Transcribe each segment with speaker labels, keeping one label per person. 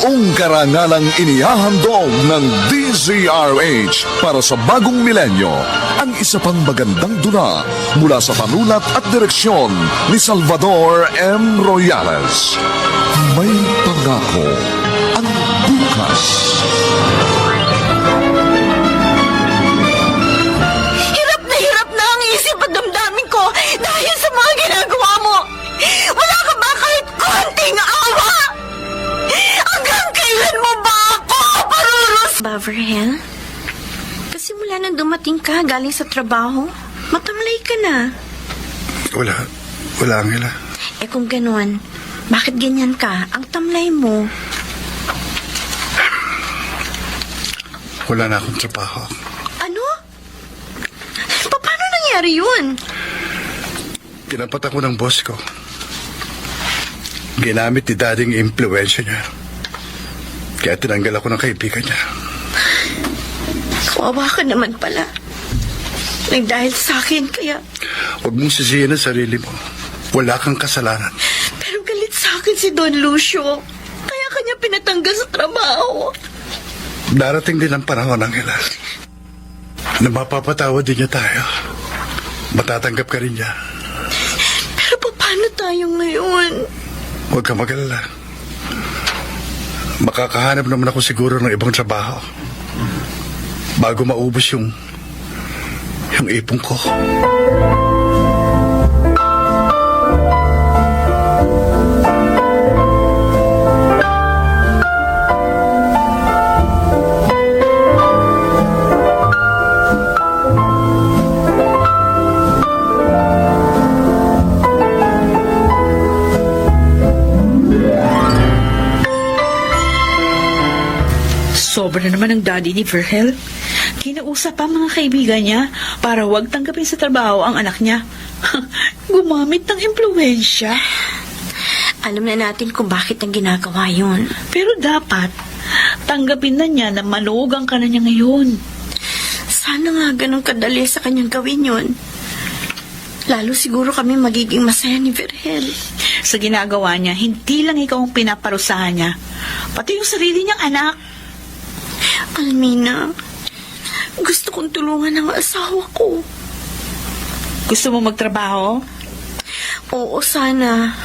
Speaker 1: Buong karangalang inihahandog ng DZRH para sa bagong milenyo ang isa pang magandang dula mula sa panulat at direksyon ni Salvador M. Royales. May pangako ang bukas.
Speaker 2: Hirap na ang isip at damdamin ko dahil sa mga ginagawa mo. Wala ka ba kahit konting awa? Hanggang kailan mo ba ako parurus? Baverhel, kasi mula nang dumating ka galing sa trabaho, matamlay ka na.
Speaker 3: Wala, Angela.
Speaker 2: Eh kung ganon, bakit ganyan ka? Ang tamlay mo.
Speaker 3: Wala na akong trabaho.
Speaker 2: Ano? Paano nangyari yun?
Speaker 3: Tinapat ako ng boss ko. Ginamit ni dading impluensya niya. Kaya tinanggal ako ng kaibigan niya.
Speaker 2: Kawawa ka naman pala. Dahil sa akin, kaya...
Speaker 3: Huwag mong sisihin ang sarili mo. Wala kang kasalanan.
Speaker 2: Pero galit sa akin si Don Lucio. Kaya kanya pinatanggal sa trabaho.
Speaker 3: Darating din ang panahon, Angela, na mapapatawad din niya tayo. Matatanggap ka rin niya.
Speaker 2: Pero paano tayo ngayon?
Speaker 3: Huwag kang mag-alala. Makakahanap naman ako siguro ng ibang trabaho bago maubos yung ipon ko.
Speaker 4: Sobra na naman ang daddy ni Verhel. Kinausap pa mga kaibigan niya para huwag tanggapin sa trabaho ang anak niya. Gumamit ng impluensya.
Speaker 2: Alam na natin kung bakit ang ginagawa yun.
Speaker 4: Pero dapat, tanggapin na niya na manugang ka na niya ngayon.
Speaker 2: Sana nga ganun kadali sa kanyang gawin yun. Lalo siguro kami magiging masaya ni Verhel.
Speaker 4: Sa ginagawa niya, hindi lang ikaw ang pinaparusahan niya. Pati yung sarili niyang anak.
Speaker 2: Almina, gusto kong tulungan ang asawa ko.
Speaker 4: Gusto mo magtrabaho?
Speaker 2: Oo, sana.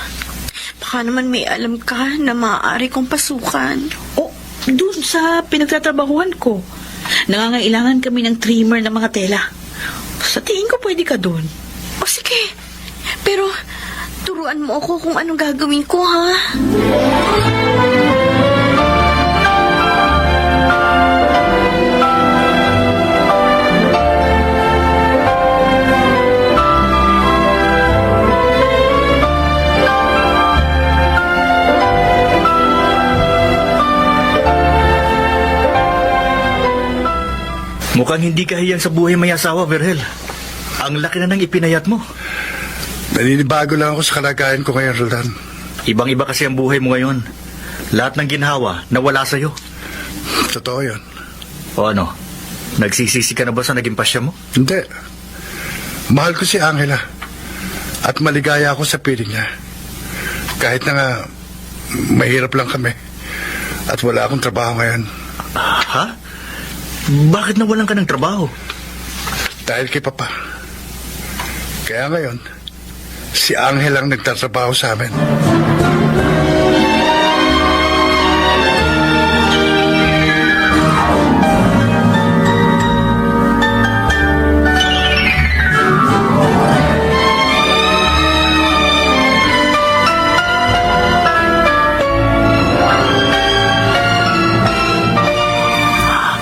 Speaker 2: Baka naman may alam ka na maaari kong pasukan.
Speaker 4: O, doon sa pinagtatrabahuan ko. Nangangailangan kami ng trimmer ng mga tela. Sa tingin ko pwede ka doon.
Speaker 2: O sige, pero turuan mo ako kung anong gagawin ko, ha?
Speaker 5: Mukhang hindi kahiyang sa buhay may asawa, Verhel. Ang laki na nang ipinayat mo.
Speaker 3: Naninibago lang ako sa kalagayan ko ngayon, Roldan.
Speaker 5: Ibang-iba kasi ang buhay mo ngayon. Lahat ng ginhawa nawala sa'yo.
Speaker 3: Totoo yun.
Speaker 5: O ano, nagsisisi ka na ba sa naging pasya mo?
Speaker 3: Hindi. Mahal ko si Angela. At maligaya ako sa piling niya. Kahit na nga, mahirap lang kami. At wala akong trabaho ngayon.
Speaker 5: Ha? Bakit nawalan ka ng trabaho?
Speaker 3: Dahil kay Papa. Kaya ngayon, si Angel ang nagtatrabaho sa amin.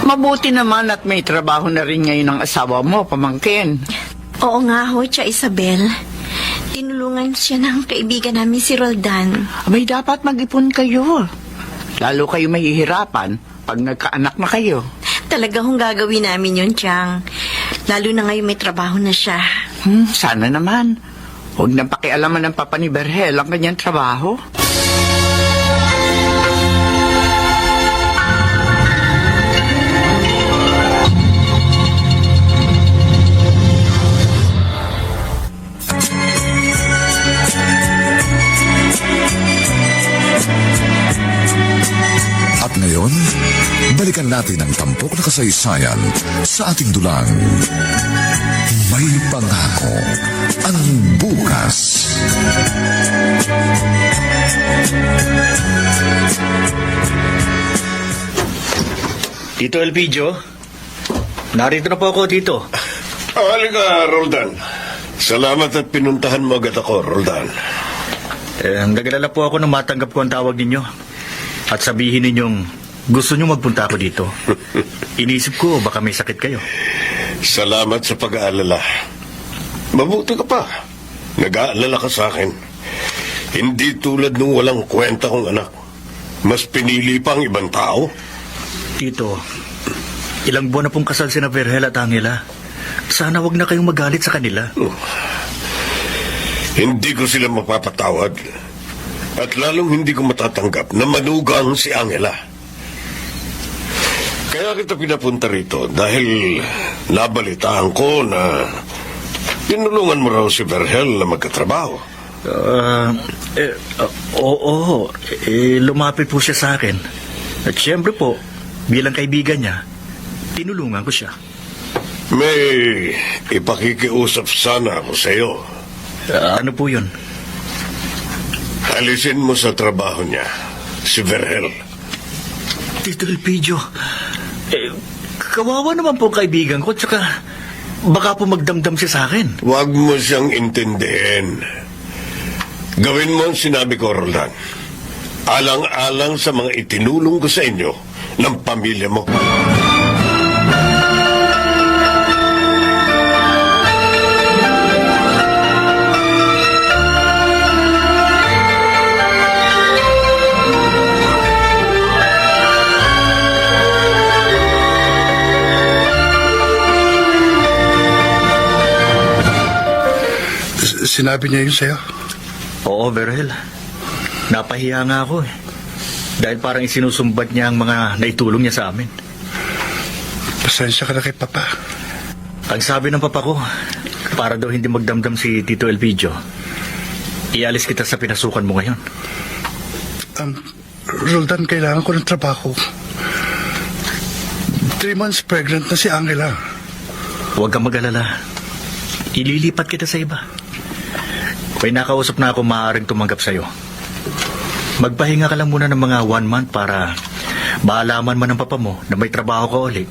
Speaker 6: Mabuti naman at may trabaho na rin ngayon ang asawa mo, pamangkin.
Speaker 2: Oo nga ho, Tia Isabel. Tinulungan siya ng kaibigan namin si Roldan.
Speaker 6: May dapat mag-ipon kayo. Lalo kayo mahihirapan pag nagkaanak na kayo.
Speaker 2: Talaga hong gagawin namin yun, Tiang. Lalo na ngayon may trabaho na siya.
Speaker 6: Sana naman. Huwag nang pakialaman ng papa ni Verhel ang kanyang trabaho.
Speaker 1: ngayon, balikan natin ang tampok na kasaysayan sa ating dulang. May pangako ang bukas.
Speaker 5: Tito Elpidio, narito na po ako, Tito.
Speaker 7: Halika, Roldan. Salamat at pinuntahan mo agad ako, Roldan.
Speaker 5: Nagalala po ako nang matanggap ko ang tawag ninyo. At sabihin ninyong gusto nyo magpunta ako dito. Inisip ko baka may sakit kayo.
Speaker 7: Salamat sa pag-aalala. Mabuti ka pa. Nag-aalala ka sa akin. Hindi tulad nung walang kwenta kong anak. Mas pinili pa ang ibang tao.
Speaker 5: Tito, ilang buwan na pong kasal sina Virgel at Angela. Sana wag na kayong magalit sa kanila.
Speaker 7: Hindi ko sila mapapatawad. At lalong hindi ko matatanggap na manugang si Angela. Kaya kita pinapunta rito dahil nabalitaan ko na tinulungan mo raw si Virgel na magkatrabaho.
Speaker 5: Oo. Lumapit po siya sa akin. At siyempre po, bilang kaibigan niya, tinulungan ko siya.
Speaker 7: May ipakikiusap sana ako sa iyo.
Speaker 5: Ano po yun?
Speaker 7: Alisin mo sa trabaho niya, si Virgel.
Speaker 5: Tito Elpidio, kawawa naman po ang kaibigan ko, tsaka baka po magdamdam siya sa akin.
Speaker 7: Huwag mo siyang intindihin. Gawin mo ang sinabi ko, Roldan. Alang-alang sa mga itinulong ko sa inyo ng pamilya mo.
Speaker 3: Sinabi niya yun sa'yo?
Speaker 5: Oo, Virgel. Napahiya nga ako eh. Dahil parang isinusumbat niya ang mga naitulong niya sa amin.
Speaker 3: Pasensya ka na kay Papa.
Speaker 5: Ang sabi ng papa ko, para daw hindi magdamdam si Tito Elpidio, ialis kita sa pinasukan mo ngayon.
Speaker 3: Roldan, kailangan ko ng trabaho. 3 months pregnant na si Angela.
Speaker 5: Huwag kang mag-alala. Ililipat kita sa iba. May nakausap na ako maaaring tumanggap sa'yo. Magpahinga ka lang muna ng mga 1 month para maalaman man ng papa mo na may trabaho ka ulit.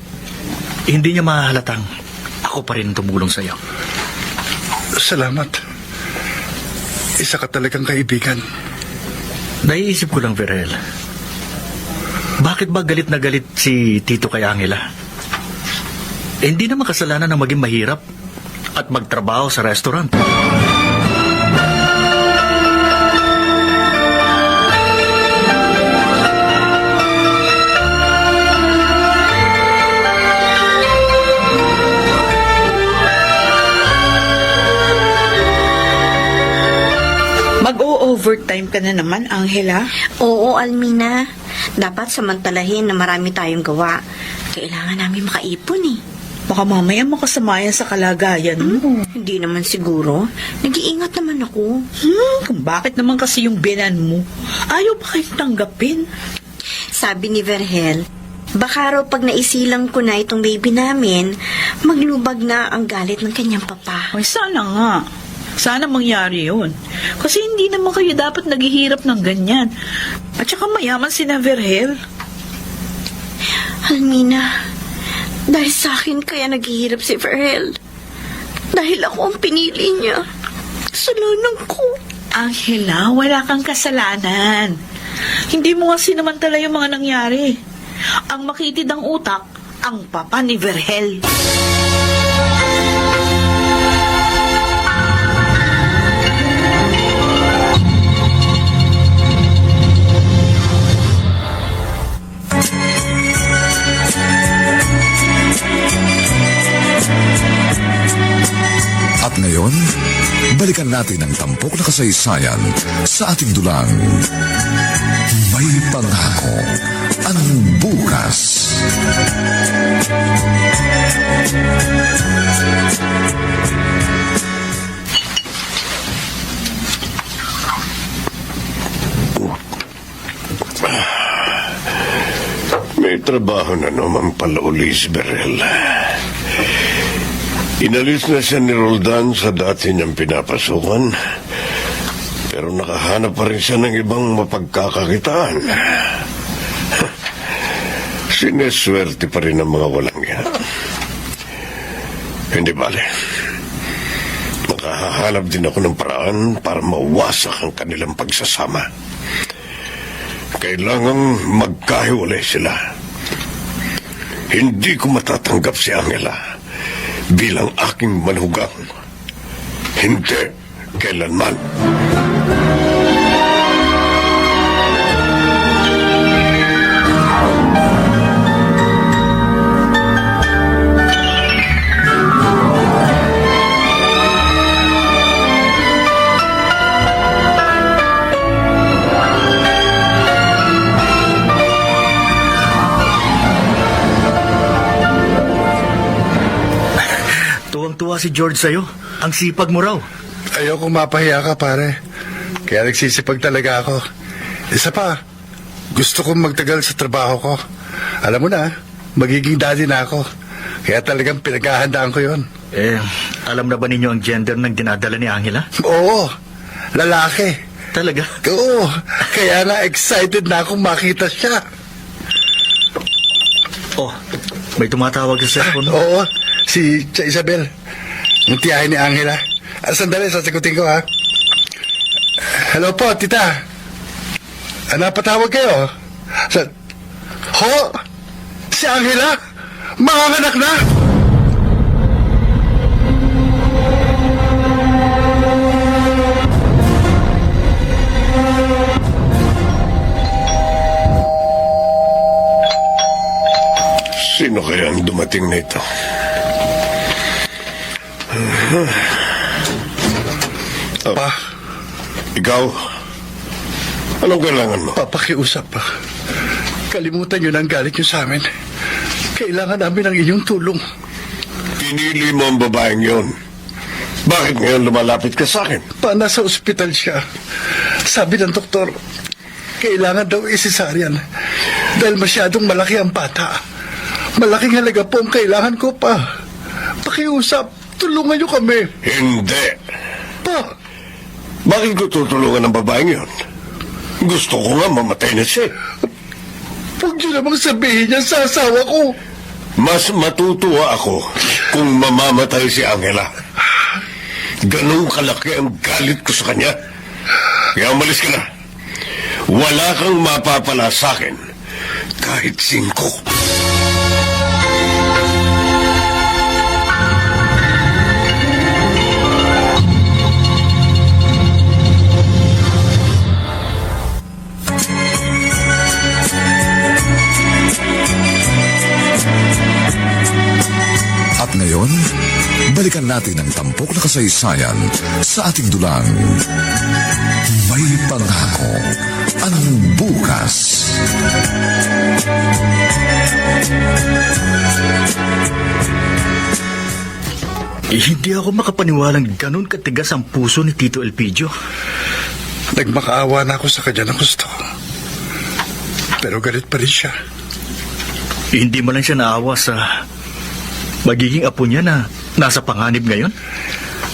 Speaker 5: Hindi niya mahahalatang ako pa rin tumulong sa'yo.
Speaker 3: Salamat. Isa ka talagang kaibigan.
Speaker 5: Naiisip ko lang, Virgel. Bakit ba galit na galit si Tito kay Angela? Hindi naman kasalanan na maging mahirap at magtrabaho sa restaurant.
Speaker 4: Mag-o-overtime ka na naman, Angela.
Speaker 2: Oo, Almina. Dapat samantalahin na marami tayong gawa. Kailangan namin makaipon eh.
Speaker 4: Baka mamaya makasama yan sa kalagayan mo.
Speaker 2: Hindi naman siguro. Nag-iingat naman ako.
Speaker 4: Kung bakit naman kasi yung binan mo, ayaw pa kayong tanggapin.
Speaker 2: Sabi ni Virgel, baka raw pag naisilang ko na itong baby namin, maglubag na ang galit ng kanyang papa.
Speaker 4: Ay, sana nga. Sana mangyari yun. Kasi hindi naman kayo dapat naghihirap ng ganyan. At saka mayaman si na Virgel.
Speaker 2: Almina, dahil sa akin kaya naghihirap si Virgel. Dahil ako ang pinili niya. Kasalanan ko.
Speaker 4: Angela, wala kang kasalanan. Hindi mo nga sinamantala yung mga nangyari. Ang makitid ang utak, ang papa ni Virgel.
Speaker 1: At ngayon, balikan natin ang tampok na kasaysayan sa ating dulang. May pangako ang bukas.
Speaker 7: trabaho na naman pala uli si Berhel. Inalis na siya ni Roldan sa dati niyang pinapasukan. Pero nakahanap pa rin siya ng ibang mapagkakakitaan. Sineswerte pa rin ang mga walang yan. Hindi bale. Makahahanap din ako ng paraan para mawasak ang kanilang pagsasama. Kailangang magkahiwalay sila. Hindi ko matatanggap si Angela bilang aking manugang. Hindi kailanman.
Speaker 5: Tuwang-tuwa si George sa'yo. Ang sipag mo raw.
Speaker 3: Ayoko mapahiya ka, pare. Kaya nagsisipag talaga ako. Isa pa, gusto kong magtagal sa trabaho ko. Alam mo na, magiging daddy na ako. Kaya talagang pinaghahandaan ko yon.
Speaker 5: Alam na ba ninyo ang gender ng dinadala ni Angela?
Speaker 3: Oo, lalaki.
Speaker 5: Talaga?
Speaker 3: Oo, kaya na excited na akong makita siya.
Speaker 5: Oh, may tumatawag sa cellphone.
Speaker 3: Oo, si Tia Isabel. Yung tiyahin ni Angela. Sandali, sasagutin ko, ha? Hello po, tita. Napatawag kayo? Ho? Si Angela? Manganganak na?
Speaker 7: Sino kaya ang dumating na ito?
Speaker 3: Pa,
Speaker 7: Ikaw? Anong kailangan mo?
Speaker 3: papakiusap pa. Kalimutan nyo na ang galit nyo sa amin. Kailangan namin ang inyong tulong.
Speaker 7: Pinili mo ang babaeng yon. Bakit ngayon lumalapit ka sa akin?
Speaker 3: Pa, nasa ospital siya. Sabi ng doktor, kailangan daw isisaryan dahil masyadong malaki ang bata. Malaking halaga po ang kailangan ko, pa. Pakiusap, tulungan nyo kami.
Speaker 7: Hindi.
Speaker 3: Pa,
Speaker 7: Bakit ko tutulungan ang babaeng yon? Gusto ko nga mamatay na siya.
Speaker 3: huwag nyo namang sabihin niya sa asawa ko.
Speaker 7: Mas matutuwa ako kung mamamatay si Angela. Ganong kalaki ang galit ko sa kanya. Kaya umalis ka na. Wala kang mapapala sa akin. Kahit 5.
Speaker 1: At ngayon, balikan natin ang tampok na kasaysayan sa ating dulang. May pangako ang bukas.
Speaker 5: Hindi ako makapaniwalang ganun katigas ang puso ni Tito Elpidio.
Speaker 3: Nagmakaawa na ako sa kanya na gusto. Pero galit pa rin siya.
Speaker 5: Hindi mo lang siya naawa sa magiging apo niya na nasa panganib ngayon?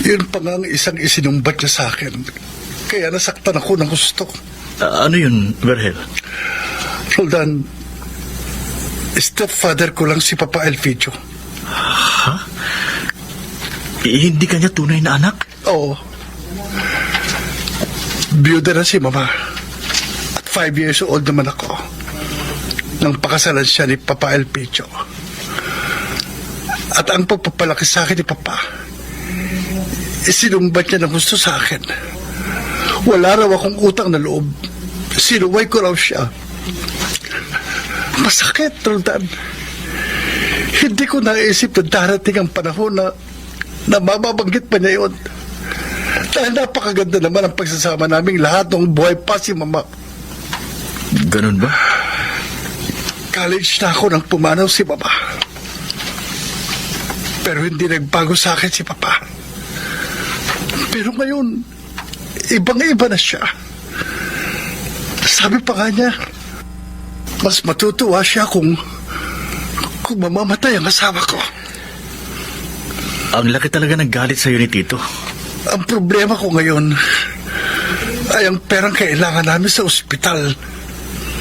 Speaker 3: Yun pa nga ang isang isinumbat niya sa akin. Kaya nasaktan ako ng gusto.
Speaker 5: Ano yun, Verhel?
Speaker 3: Roldan, stepfather ko lang si Papa Elpidio.
Speaker 5: Hindi kanya tunay na anak?
Speaker 3: Oo. Biyuda na si Mama. At 5 years old naman ako. Nang pakasalan siya ni Papa Elpidio. At ang pagpapalaki sa akin ni Papa, isinumbat niya ng gusto sa akin. Wala raw akong utang na loob. Sinuway ko raw siya. Masakit, Roldan. Hindi ko naisip na darating ang panahon na mababanggit pa niya yun. Dahil napakaganda naman ang pagsasama naming lahat nung buhay pa si Mama.
Speaker 5: Ganun ba?
Speaker 3: College na ako nang pumanaw si Mama. Pero hindi nagbago sa akin si Papa. Pero ngayon, ibang-iba na siya. Sabi pa nga niya, mas matutuwa siya kung kung mamamatay ang asawa ko.
Speaker 5: Ang laki talaga ng galit sa'yo ni Tito.
Speaker 3: Ang problema ko ngayon ay ang perang kailangan namin sa ospital.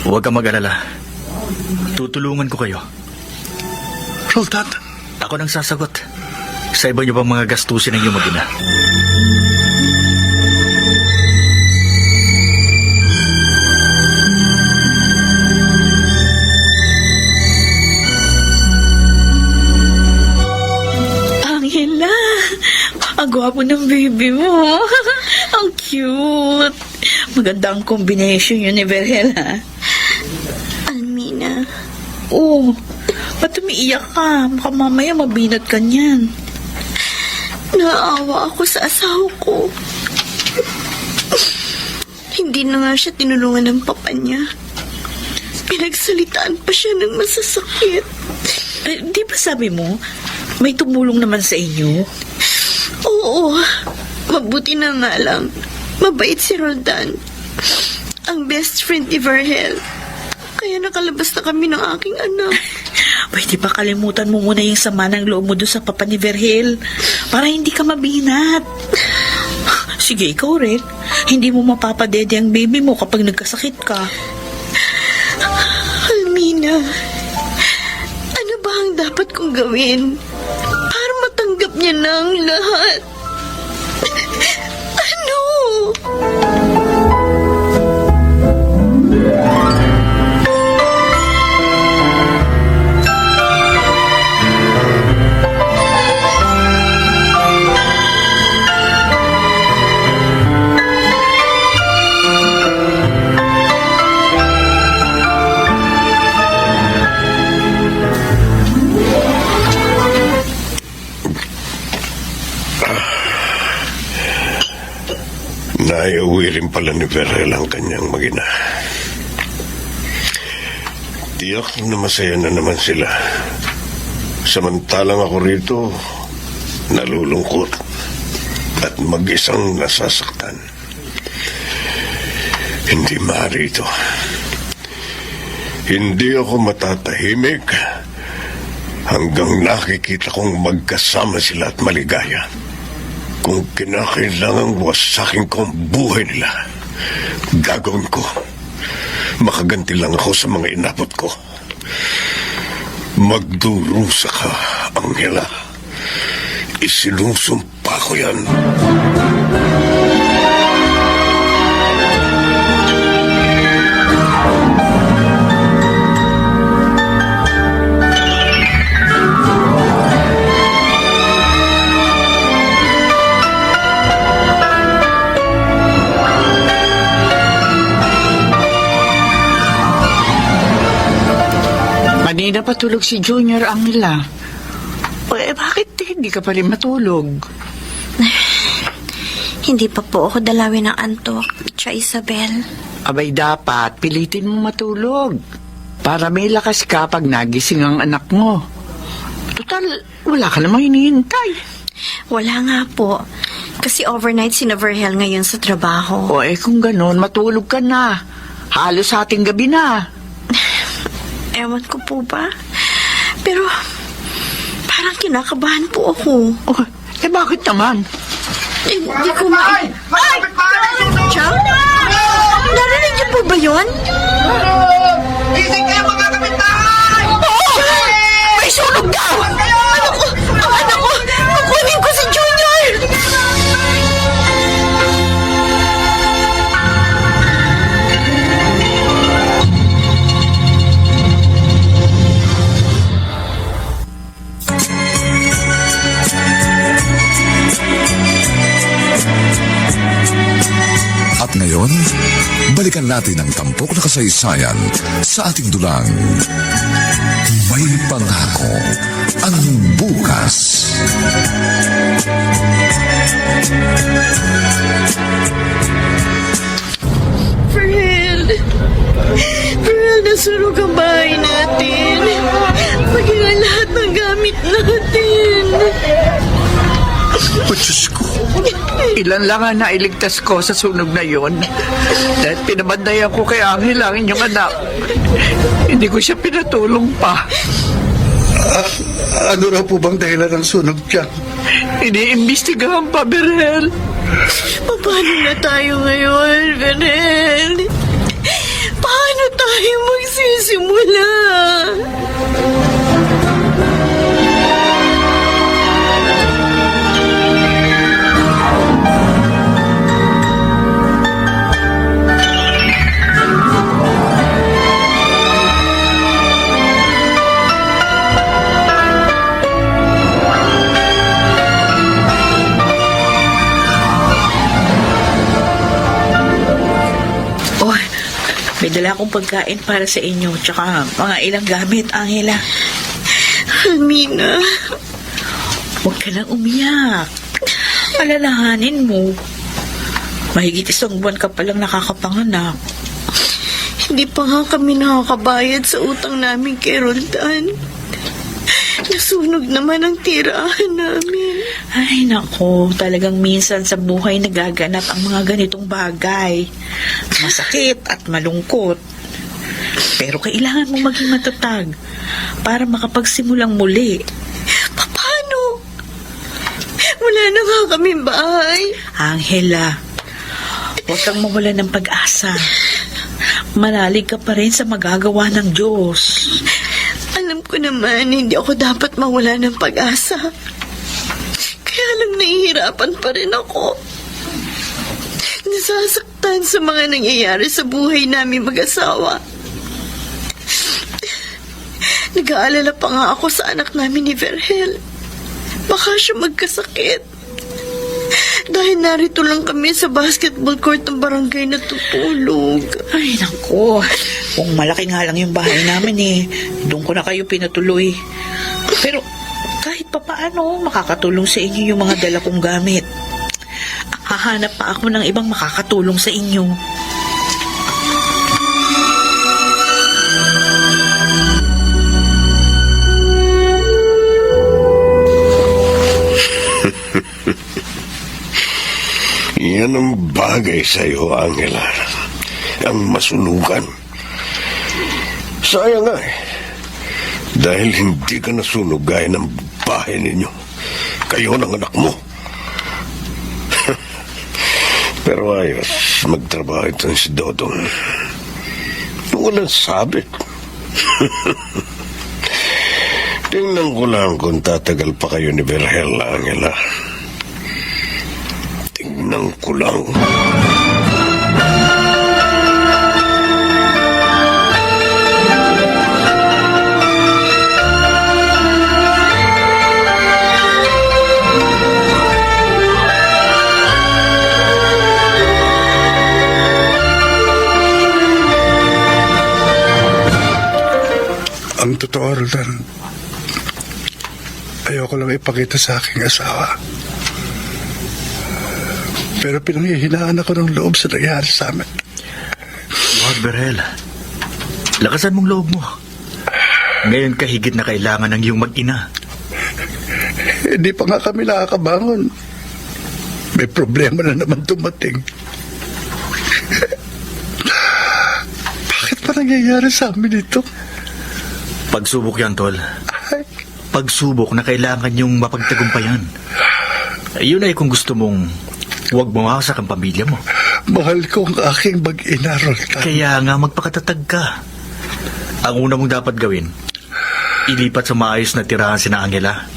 Speaker 5: Huwag kang mag-alala. Tutulungan ko kayo.
Speaker 3: Roldan,
Speaker 5: Ako nang sasagot. Sa iba niyo pang mga gastusin ng iyong mag-ina.
Speaker 4: Angela, ang gwapo ng baby mo. Ang cute. Maganda ang combination yun ni Verhel, ha?
Speaker 2: Almina,
Speaker 4: Oo. Ba't umiiyak ka? Baka mamaya mabinat ka niyan.
Speaker 2: naawa ako sa asawa ko. Hindi na nga siya tinulungan ng papa niya. Pinagsalitaan pa siya ng masasakit.
Speaker 4: Di ba sabi mo, may tumulong naman sa inyo?
Speaker 2: Oo, mabuti na nga lang. Mabait si Roldan. Ang best friend ni Verhel. Kaya nakalabas na kami ng aking anak.
Speaker 4: Pwede ba kalimutan mo muna yung sama ng loob mo doon sa papa ni Verhel para hindi ka mabinat. Sige, ikaw rin. Hindi mo mapapadede ang baby mo kapag nagkasakit ka.
Speaker 2: Almina, ano ba ang dapat kong gawin para matanggap niya na ang lahat? Ano?
Speaker 7: Naiuwi rin pala ni Verhel ang kanyang mag-ina. Tiyak na masaya na naman sila. Samantalang ako rito, nalulungkot at mag-isang nasasaktan. Hindi maaari ito. Hindi ako matatahimik hanggang nakikita kong magkasama sila at maligaya. Kung kinakailangang wasakin ko ang buhay nila, gagawin ko. Makaganti lang ako sa mga inabot ko. Magdurusa ka, Angela. Isinusumpa ko yan.
Speaker 6: Kanina patulog si Junior, Angela. Bakit hindi ka pa rin matulog?
Speaker 2: Hindi pa po ako dalawin ng antok, Tia Isabel.
Speaker 6: Abay, dapat pilitin mo matulog. Para may lakas ka pag nagising ang anak mo. Total, wala ka namang hinihintay.
Speaker 2: Wala nga po. Kasi overnight si Verhel ngayon sa trabaho.
Speaker 6: Kung ganon, matulog ka na. Halos ating gabi na.
Speaker 2: Ewan ko po ba? Pero, parang kinakabahan po ako.
Speaker 6: Bakit naman?
Speaker 2: Hindi ko Ay! Chow? Narinig niyo po ba yun?
Speaker 8: Gising kayo mga kapitbahay!
Speaker 2: May sunog daw! Ang anak ko! Kukunin ko si Junior!
Speaker 1: At ngayon, balikan natin ang tampok na kasaysayan sa ating dulang. May pangako ang bukas.
Speaker 2: Verhel! Verhel, nasunog ang bahay natin. Maging ang lahat ng gamit natin.
Speaker 6: Diyos ko. Ilan lang ang nailigtas ko sa sunog na yon. Dahil pinabandayan ko kay Angel ang inyong anak. Hindi ko siya pinatulong pa.
Speaker 3: Ano raw po bang dahilan ng sunog dyan?
Speaker 6: Iniimbestigahan pa, Berhel.
Speaker 2: Paano na tayo ngayon, Verhel? Paano tayo magsisimula?
Speaker 4: Oh, may dala akong pagkain para sa inyo, tsaka mga ilang gamit, Angela.
Speaker 2: Almina,
Speaker 4: Huwag ka nang umiyak. Alalahanin mo. Mahigit 1 buwan ka palang nakakapanganak.
Speaker 2: hindi pa nga kami nakakabayad sa utang namin kay Roldan. Nasunog naman ang tirahan namin.
Speaker 4: Ay, nako. Talagang minsan sa buhay nagaganap ang mga ganitong bagay. Masakit at malungkot. Pero kailangan mong maging matatag para makapagsimulang muli.
Speaker 2: Paano? Wala na nga kaming bahay.
Speaker 4: Angela, huwag kang mawala ng pag-asa. Manalig ka pa rin sa magagawa ng Diyos.
Speaker 2: Alam ko naman, hindi ako dapat mawala ng pag-asa. Kaya lang nahihirapan pa rin ako. Nasasaktan sa mga nangyayari sa buhay namin mag-asawa. Nag-aalala pa nga ako sa anak namin ni Verhel. Baka siya magkasakit. Dahil narito lang kami sa basketball court ng barangay na tutulog.
Speaker 4: Ay, nako. Kung malaki nga lang yung bahay namin doon ko na kayo pinatuloy. Pero kahit pa paano, makakatulong sa inyo yung mga dala kong gamit. Hahanap pa ako ng ibang makakatulong sa inyo.
Speaker 7: Yan ang bagay sa'yo, Angela. Ang masunugan. Sayang nga eh. Dahil hindi ka nasunog gaya ng bahay ninyo. Kayo ng anak mo. Pero ayos, magtrabaho ito si Dodong. Walang sabit. Tingnan ko lang kung tatagal pa kayo ni Verhel, Angela. Tingnan ko lang.
Speaker 3: Ang totoo, Roldan, ayoko lang ipakita sa aking asawa. Pero pinanghihinaan ako ng loob sa nangyari sa amin.
Speaker 5: Wag, Berhel. Lakasan mong loob mo. Ngayon ka higit na kailangan ng iyong mag-ina.
Speaker 3: Hindi pa nga kami nakakabangon. May problema na naman dumating. Bakit pa nangyayari sa amin ito?
Speaker 5: Pagsubok yan, Tol.
Speaker 3: Ay,
Speaker 5: Pagsubok na kailangan yung mapagtagumpayan. Yun ay kung gusto mong huwag bumawasak ang pamilya mo.
Speaker 3: mahal ko ang aking mag-ina, Roldan.
Speaker 5: Kaya nga magpakatatag ka. Ang una mong dapat gawin, ilipat sa maayos na tirahan sina Angela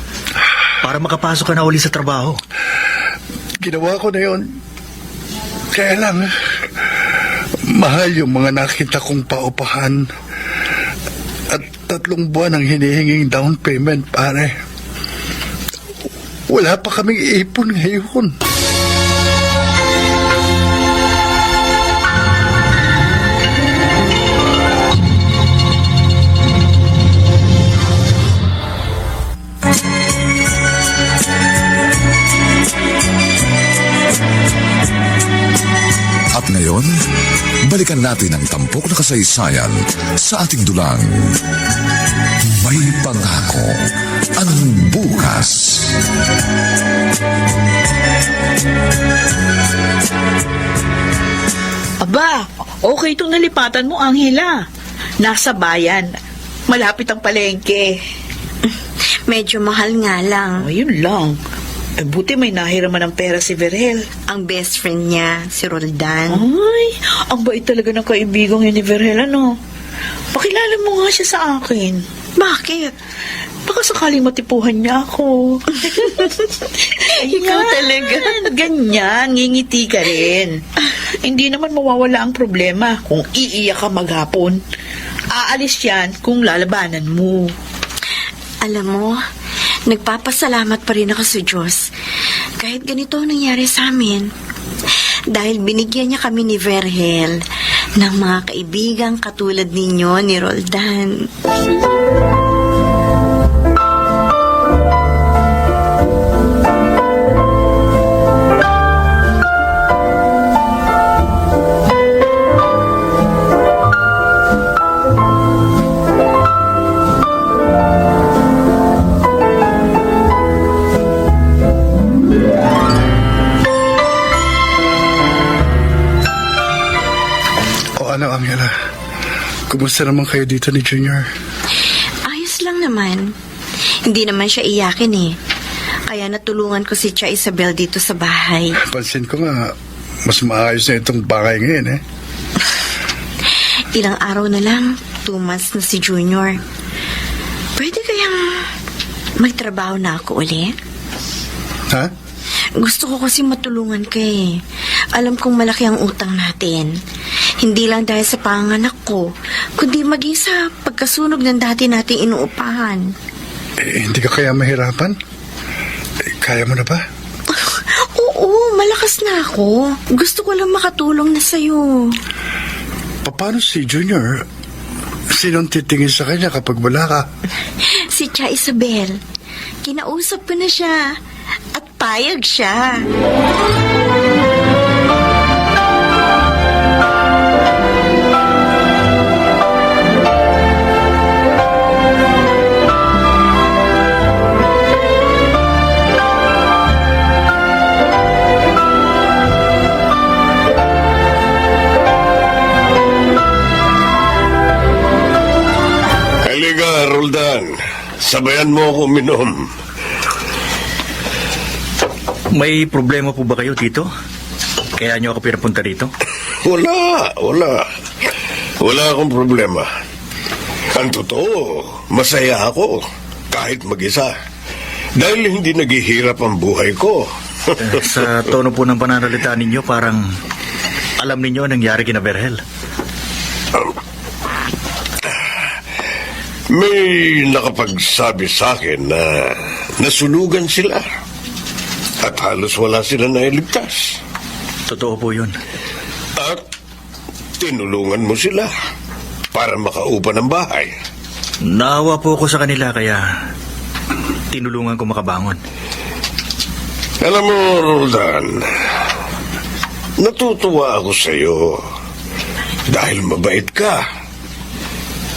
Speaker 5: para makapasok ka na uli sa trabaho.
Speaker 3: Ginawa ko na yun. Kaya lang, mahal yung mga nakita kong paupahan. At 3 buwan ang hinihinging down payment, pare. Wala pa kaming ipon ngayon.
Speaker 1: At ngayon, balikan natin ang tampok na kasaysayan sa ating dulang. May pangako ang bukas.
Speaker 4: Aba, okay itong nalipatan mo, Angela. Nasa bayan. Malapit ang palengke.
Speaker 2: Medyo mahal nga lang.
Speaker 4: Ayun lang. Buti may nahiraman ng pera si Verhel.
Speaker 2: Ang best friend niya, si Roldan.
Speaker 4: Ay, ang bait talaga ng kaibigang yun ni Verhel, ano? Pakilala mo nga siya sa akin.
Speaker 2: Bakit?
Speaker 4: Baka sakaling matipuhan niya ako.
Speaker 2: Ikaw talaga.
Speaker 4: Ganyan, ngingiti ka rin. Hindi naman mawawala ang problema kung iiyak ka maghapon. Aalis yan kung lalabanan mo.
Speaker 2: Alam mo, nagpapasalamat pa rin ako sa Diyos. Kahit ganito ang nangyari sa amin. Dahil binigyan niya kami ni Verhel ng mga kaibigang katulad ninyo ni Roldan.
Speaker 3: O ano, Angela? Kumusta naman kayo dito ni Junior?
Speaker 2: Ayos lang naman. Hindi naman siya iyakin eh. Kaya natulungan ko si Tia Isabel dito sa bahay.
Speaker 3: Pansin ko nga, mas maayos na itong bahay ngayon eh.
Speaker 2: Ilang araw na lang, 2 months na si Junior. Pwede kayang magtrabaho na ako uli?
Speaker 3: Ha?
Speaker 2: Gusto ko kasi matulungan ka eh. Alam kong malaki ang utang natin. Hindi lang dahil sa panganak ko, kundi maging sa pagkasunog ng dati nating inuupahan.
Speaker 3: Eh, hindi ka kaya mahirapan? Eh, kaya mo na ba?
Speaker 2: Oo, malakas na ako. Gusto ko lang makatulong na sa'yo.
Speaker 3: Paano si Junior? Sinong titingin sa kanya kapag wala ka?
Speaker 2: Si Tia Isabel. Kinausap ko na siya. At payag siya.
Speaker 7: Halika, Roldan. Sabayan mo ako uminom.
Speaker 5: May problema po ba kayo, Tito? Kaya niyo ako pinapunta dito?
Speaker 7: Wala. Wala akong problema. Ang totoo, masaya ako. Kahit mag-isa. Dahil hindi naghihirap ang buhay ko.
Speaker 5: Sa tono po ng pananalita ninyo, parang alam ninyo ang nangyari kina Verhel.
Speaker 7: May nakapagsabi sa akin na nasunugan sila. At halos wala sila nailigtas.
Speaker 5: Totoo po yun.
Speaker 7: At tinulungan mo sila para makaupa ng bahay.
Speaker 5: Naawa po ako sa kanila kaya tinulungan ko makabangon.
Speaker 7: Alam mo, Roldan, natutuwa ako sa iyo dahil mabait ka.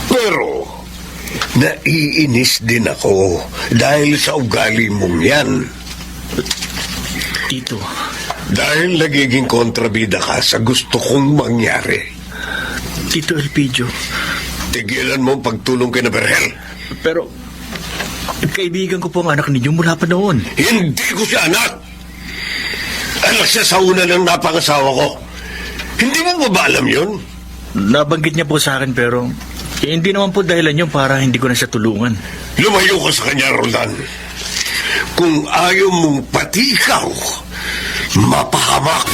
Speaker 7: Pero naiinis din ako dahil sa ugali mong yan.
Speaker 5: Tito,
Speaker 7: Dahil nagiging kontrabida ka sa gusto kong mangyari.
Speaker 5: Tito Elpidio,
Speaker 7: Tigilan mo ang pagtulong kay na Verhel.
Speaker 5: pero kaibigan ko po ang anak ninyo mula pa noon.
Speaker 7: Hindi ko siya anak. Anak siya sa una ng napangasawa ko. Hindi mo ba alam yun?
Speaker 5: Nabanggit niya po sa akin pero hindi naman po dahilan yun para hindi ko na siya tulungan.
Speaker 7: Lumayo ka sa kanya, Roldan. Kung ayaw mong pati ikaw, mapahamak.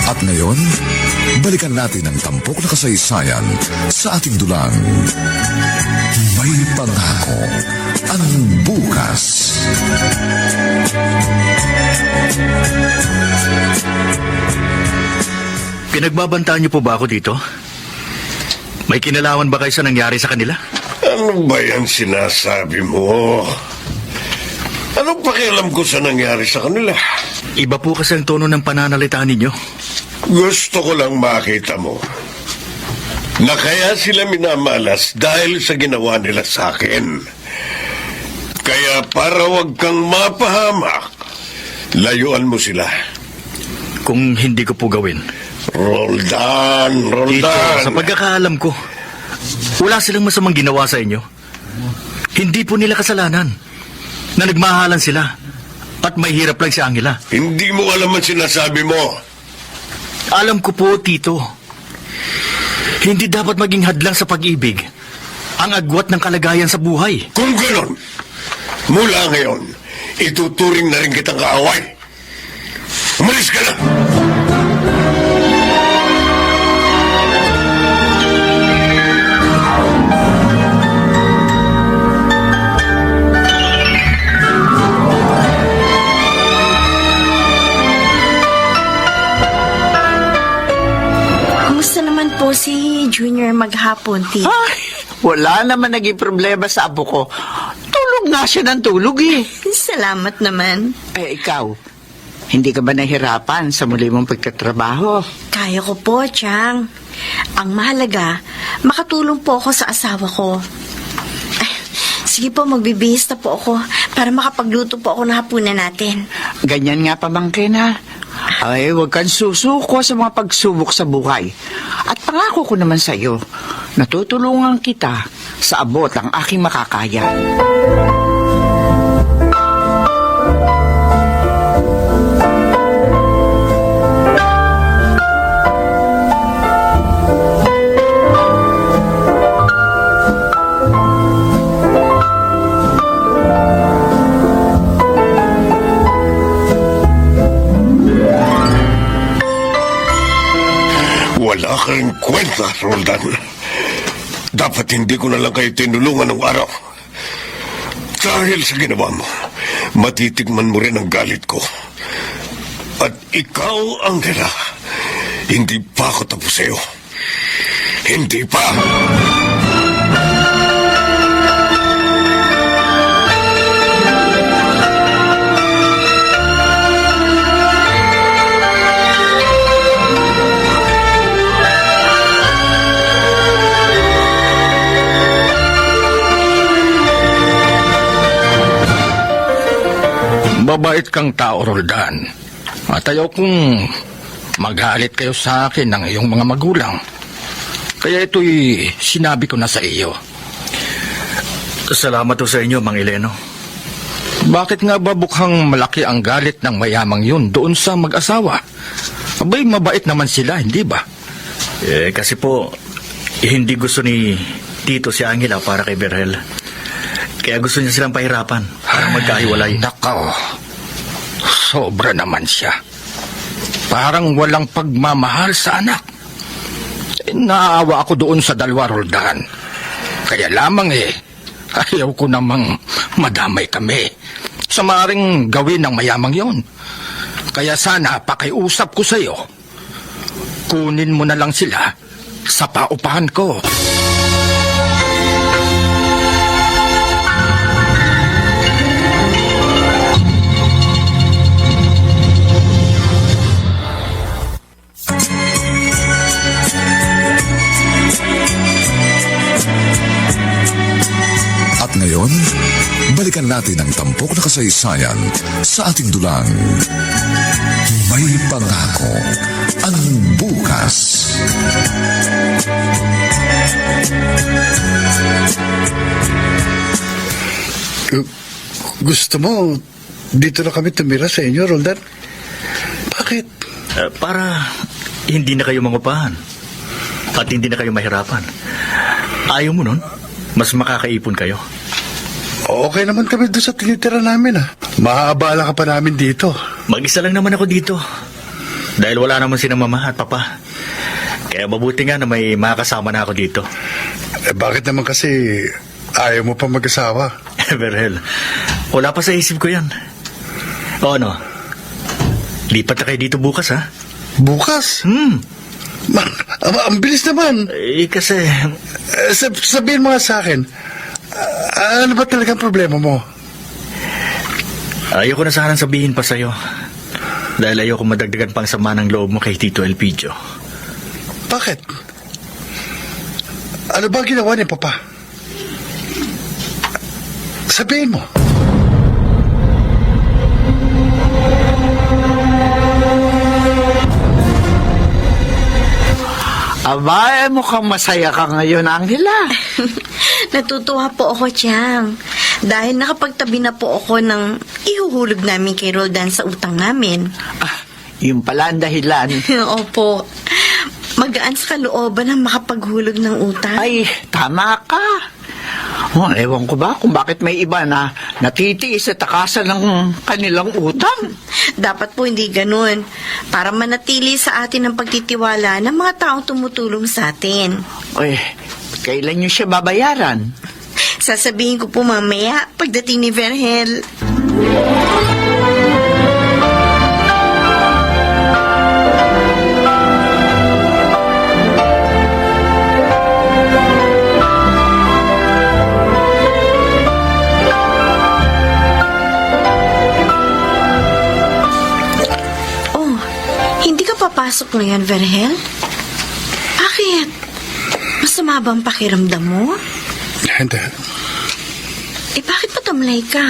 Speaker 1: At ngayon, balikan natin ang tampok na kasaysayan sa ating dulang. May pangako ang bukas.
Speaker 5: Pinagbabantaan niyo po ba ako dito? May kinalaman ba kayo sa nangyari sa kanila?
Speaker 7: Ano ba yan sinasabi mo? Anong pakialam ko sa nangyari sa kanila?
Speaker 5: Iba po kasi ang tono ng pananalita ninyo.
Speaker 7: Gusto ko lang makita mo. na kaya sila minamalas dahil sa ginawa nila sa akin. Kaya para wag kang mapahamak, layuan mo sila.
Speaker 5: Kung hindi ko po gawin.
Speaker 7: Roldan,
Speaker 5: Tito,
Speaker 7: Roldan.
Speaker 5: sa pagkakaalam ko, wala silang masamang ginawa sa inyo. Hindi po nila kasalanan na nagmahalan sila at may hirap lang si Angela.
Speaker 7: Hindi mo alam ang sinasabi mo.
Speaker 5: Alam ko po, Tito. Hindi dapat maging hadlang sa pag-ibig ang agwat ng kalagayan sa buhay.
Speaker 7: Kung ganon, mula ngayon, ituturing na rin kitang kaaway. Umalis ka na!
Speaker 2: Kumusta naman po si Junior maghapon, Tito?
Speaker 6: Ay, wala naman naging problema sa apo ko. Tulog nga siya ng tulog eh.
Speaker 2: Salamat naman.
Speaker 6: Eh, ikaw, hindi ka ba nahirapan sa muli mong pagtatrabaho?
Speaker 2: Kaya ko po, Chang. Ang mahalaga, makatulong po ako sa asawa ko. Ay, sige po, magbibihis na po ako para makapagluto po ako ng hapunan natin.
Speaker 6: Ganyan nga pamangkin ha. Ay, huwag kang susuko sa mga pagsubok sa buhay. At pangako ko naman sa iyo, natutulungan kita sa abot ang aking makakaya.
Speaker 7: Wala kang kwenta, Roldan. Dapat hindi ko na lang kayo tinulungan ng araw. Dahil sa ginawa mo, matitikman mo rin ang galit ko. At ikaw, Angela, hindi pa ako tapos sa'yo. Hindi pa!
Speaker 9: Mabait kang tao, Roldan. At ayaw kong magalit kayo sa akin ng iyong mga magulang. Kaya ito'y sinabi ko na sa iyo.
Speaker 5: Salamat po sa inyo, Mang Eleno.
Speaker 9: Bakit nga ba bukhang malaki ang galit ng mayamang yun doon sa mag-asawa? Abay, mabait naman sila, hindi ba?
Speaker 5: Kasi po, hindi gusto ni Tito si Angela para kay Berhel. Kaya gusto niya silang pahirapan para magkahiwalay.
Speaker 9: Nakaw, sobra naman siya. Parang walang pagmamahal sa anak. Naawa ako doon sa dalawa, Roldan. Kaya lamang ayaw ko namang madamay kami sa maaaring gawin ng mayamang yon. Kaya sana pakiusap ko sa iyo, kunin mo na lang sila sa paupahan ko.
Speaker 1: At ngayon, balikan natin ang tampok na kasaysayan sa ating dulang. May pangako ang bukas.
Speaker 3: Gusto mo, dito na kami tumira sa inyo, Roldan? Bakit?
Speaker 5: Para hindi na kayo mangupahan at hindi na kayo mahirapan. Ayaw mo nun? Mas makakaipon kayo.
Speaker 3: Okay naman kami doon sa tinitira namin, ha? Maaabala ka pa namin dito.
Speaker 5: Mag-isa lang naman ako dito. Dahil wala naman si mama at papa. Kaya mabuti nga na may makakasama na ako dito.
Speaker 3: Bakit naman kasi ayaw mo pa mag-asawa?
Speaker 5: Berhel, wala pa sa isip ko yan. O ano? Lipat na kayo dito bukas, ha?
Speaker 3: Bukas? Ang bilis naman.
Speaker 5: Kasi...
Speaker 3: Sabihin mo nga sa akin, ano ba talagang problema mo?
Speaker 5: Ayoko na sanang sabihin pa sa'yo. Dahil ayoko madagdagan pang sama ng loob mo kay Tito Elpidio.
Speaker 3: Bakit? Ano ba ginawa ni Papa? Sabihin mo.
Speaker 6: Aba, mukhang masaya ka ngayon, Angela.
Speaker 2: Natutuwa po ako, Chang. Dahil nakapagtabi na po ako ng ihuhulog namin kay Roldan sa utang namin.
Speaker 6: Yung pala ang dahilan.
Speaker 2: Opo. Magaan sa kalooban ang makapaghulog ng utang.
Speaker 6: Ay, tama ka. Ewan ko ba kung bakit may iba na natitiis sa takasan ng kanilang utang.
Speaker 2: Dapat po hindi ganun. Para manatili sa atin ang pagtitiwala ng mga taong tumutulong sa atin.
Speaker 6: Ay, kailan nyo siya babayaran?
Speaker 2: Sasabihin ko po mamaya pagdating ni Verhel. Oh, hindi ka papasok ngayon, Verhel? Bakit? Masama ba ang pakiramdam mo?
Speaker 3: Hindi.
Speaker 2: Bakit patamlay ka?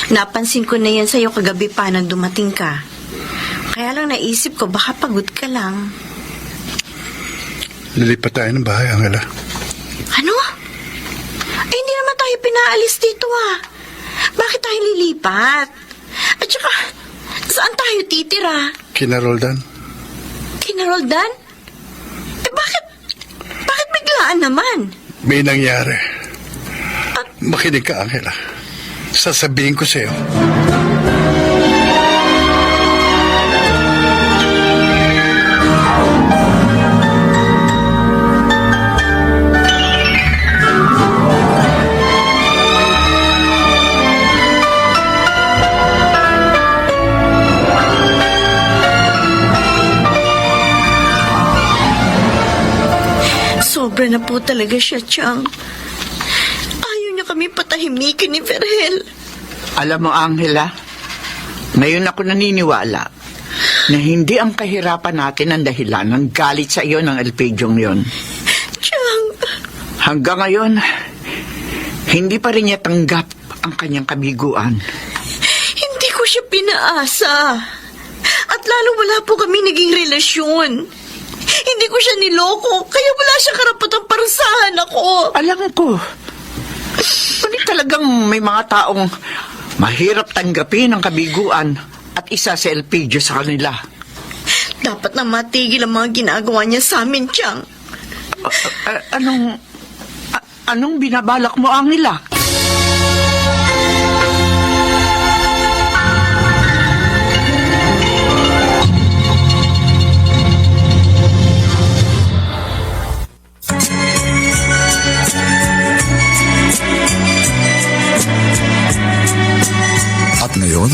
Speaker 2: Napansin ko na yan sa'yo kagabi pa nang dumating ka. Kaya lang naisip ko baka pagod ka lang.
Speaker 3: Lilipat tayo ng bahay, Angela.
Speaker 2: Ano? Hindi naman tayo pinaalis dito Bakit tayo lilipat? At saka, saan tayo titira?
Speaker 3: Kina Roldan?
Speaker 2: Kina Roldan? Bakit biglaan naman?
Speaker 3: May nangyari. Makinig ka, Angela. Sasabihin ko sa'yo.
Speaker 2: Sobra na po talaga siya, Chang. Ayaw niya kami patahimikin ni Verhel.
Speaker 6: Alam mo, Angela, ngayon ako naniniwala na hindi ang kahirapan natin ang dahilan ng galit sa iyo ng Elpidiong yon.
Speaker 2: Chang,
Speaker 6: Hanggang ngayon, hindi pa rin niya tanggap ang kanyang kabiguan.
Speaker 2: hindi ko siya pinaasa. At lalo wala po kami naging relasyon. Hindi ko siya niloko, kaya wala siya karapatang parusahan ako.
Speaker 6: Alam ko, kundi talagang may mga taong mahirap tanggapin ang kabiguan at isa sa Elpidio sa kanila.
Speaker 2: Dapat na matigil ang mga ginagawa niya sa amin, Chang.
Speaker 6: Anong binabalak mo, Angela?
Speaker 1: At ngayon,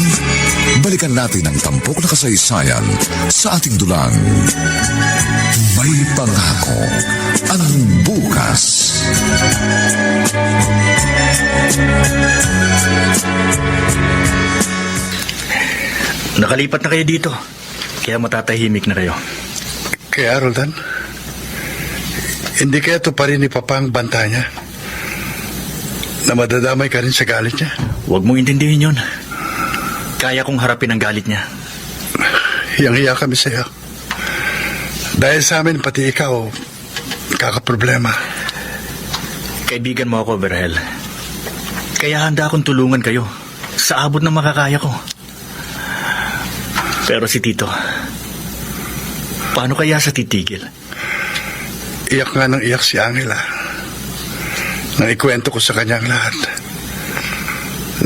Speaker 1: balikan natin ang tampok na kasaysayan sa ating dulang. May pangako ang bukas.
Speaker 5: Nakalipat na kayo dito. Kaya matatahimik na kayo.
Speaker 3: Kaya, Roldan, hindi kaya ito pa rin ni Papa ang banta niya? Na madadamay ka rin sa galit niya?
Speaker 5: Huwag mong intindihin yun. Kaya kong harapin ang galit niya.
Speaker 3: Hiyang-hiya kami sa'yo. Dahil sa amin, pati ikaw, kakaproblema.
Speaker 5: Kaibigan mo ako, Verhel. Kaya handa akong tulungan kayo sa abot ng makakaya ko. Pero si Tito, paano kaya sa titigil?
Speaker 3: Iyak nga ng iyak si Angela. Nang ikwento ko sa kanya ang lahat.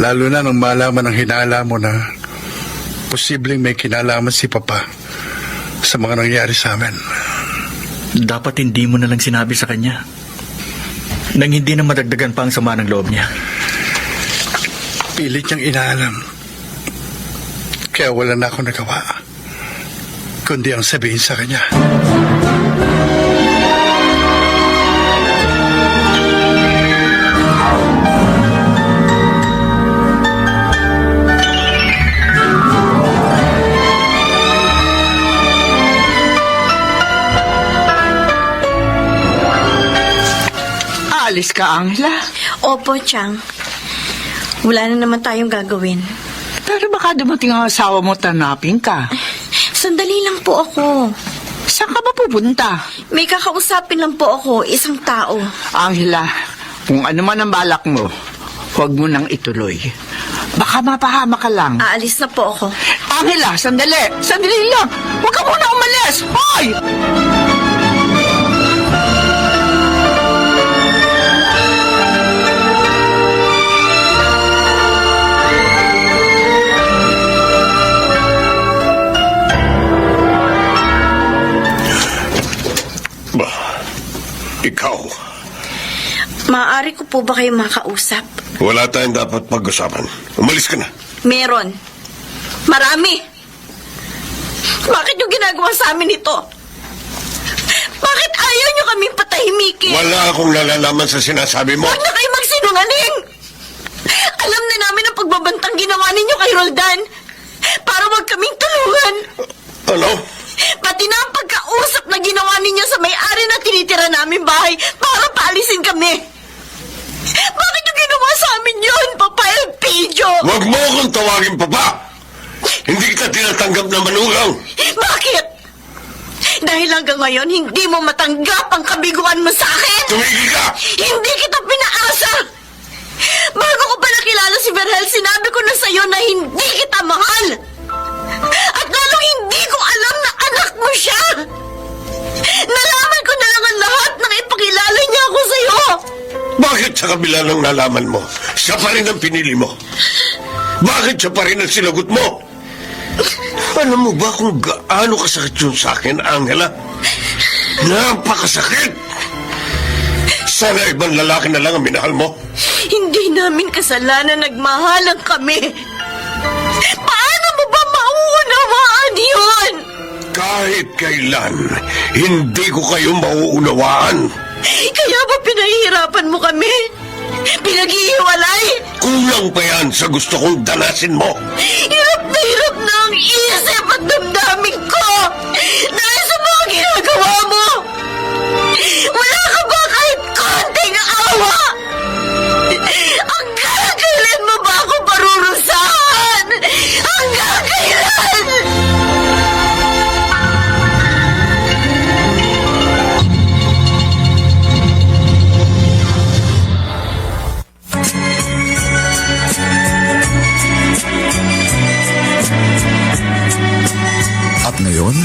Speaker 3: Lalo na nung malaman ang hinala mo na posibleng may kinalaman si Papa sa mga nangyari sa amin.
Speaker 5: Dapat hindi mo na lang sinabi sa kanya. Nang hindi na madagdagan pa ang sama ng loob niya.
Speaker 3: Pilit niyang inaalam. Kaya wala na akong nagawa. Kundi ang sabihin sa kanya.
Speaker 6: Aalis ka, Angela?
Speaker 2: Opo, Chang. Wala na naman tayong gagawin.
Speaker 6: Pero baka dumating ang asawa mo, tanapin ka.
Speaker 2: Sandali lang po ako.
Speaker 6: Saan ka ba pupunta?
Speaker 2: May kakausapin lang po ako, isang tao.
Speaker 6: Angela, kung ano man ang balak mo, huwag mo nang ituloy. Baka mapahama ka lang.
Speaker 2: Aalis na po ako.
Speaker 6: Angela, sandali! Sandali lang! Huwag ka muna umalis! Hoy!
Speaker 7: Ba, ikaw,
Speaker 2: Maaari ko po ba kayo makausap?
Speaker 7: wala tayong dapat pag-usapan. Umalis ka na.
Speaker 2: Meron. Marami. Bakit yung ginagawa sa amin ito? Bakit ayaw nyo kaming patahimikin?
Speaker 7: Wala akong nalalaman sa sinasabi mo.
Speaker 2: Huwag na kayo magsinungaling! Alam na namin ang pagbabantang ginawa ninyo kay Roldan para wag kaming tulungan.
Speaker 7: Ano?
Speaker 2: Pati na ang pagkausap na ginawa ninyo sa may-ari na tinitira namin bahay para paalisin kami. Bakit yung ginawa sa amin yun, Papa Elpidio?
Speaker 7: Huwag mo akong tawagin papa! Hindi kita tinatanggap na manugang!
Speaker 2: Bakit? Dahil hanggang ngayon, hindi mo matanggap ang kabiguan mo sa akin?
Speaker 7: Tumigil ka!
Speaker 2: Hindi kita pinaasa! Bago ko pa nakilala si Verhel, sinabi ko na sa'yo na hindi kita mahal! At lalong hindi ko alam na anak mo siya! Nalaman ko na lang ang lahat nang ipakilala niya ako sa'yo!
Speaker 7: Bakit sa kabila ng nalaman mo, siya pa rin ang pinili mo? Bakit siya pa rin ang sinagot mo? Alam mo ba kung gaano kasakit yun sa akin, Angela? Napakasakit! Sana ibang lalaki na lang ang minahal mo.
Speaker 2: Hindi namin kasalanan nagmahalan kami. Paano mo ba mauunawaan yun?
Speaker 7: Kahit kailan, hindi ko kayo mauunawaan.
Speaker 2: Kaya ba pinahihirapan mo kami? Pinag-iiwalay?
Speaker 7: Kulang pa yan sa gusto kong danasin mo.
Speaker 2: Hirap na ang isip at damdamin ko dahil sa mga ginagawa mo. Wala ka ba kahit konting awa? Hanggang kailan mo ba ako parurusahan? Hanggang kailan?
Speaker 1: At ngayon,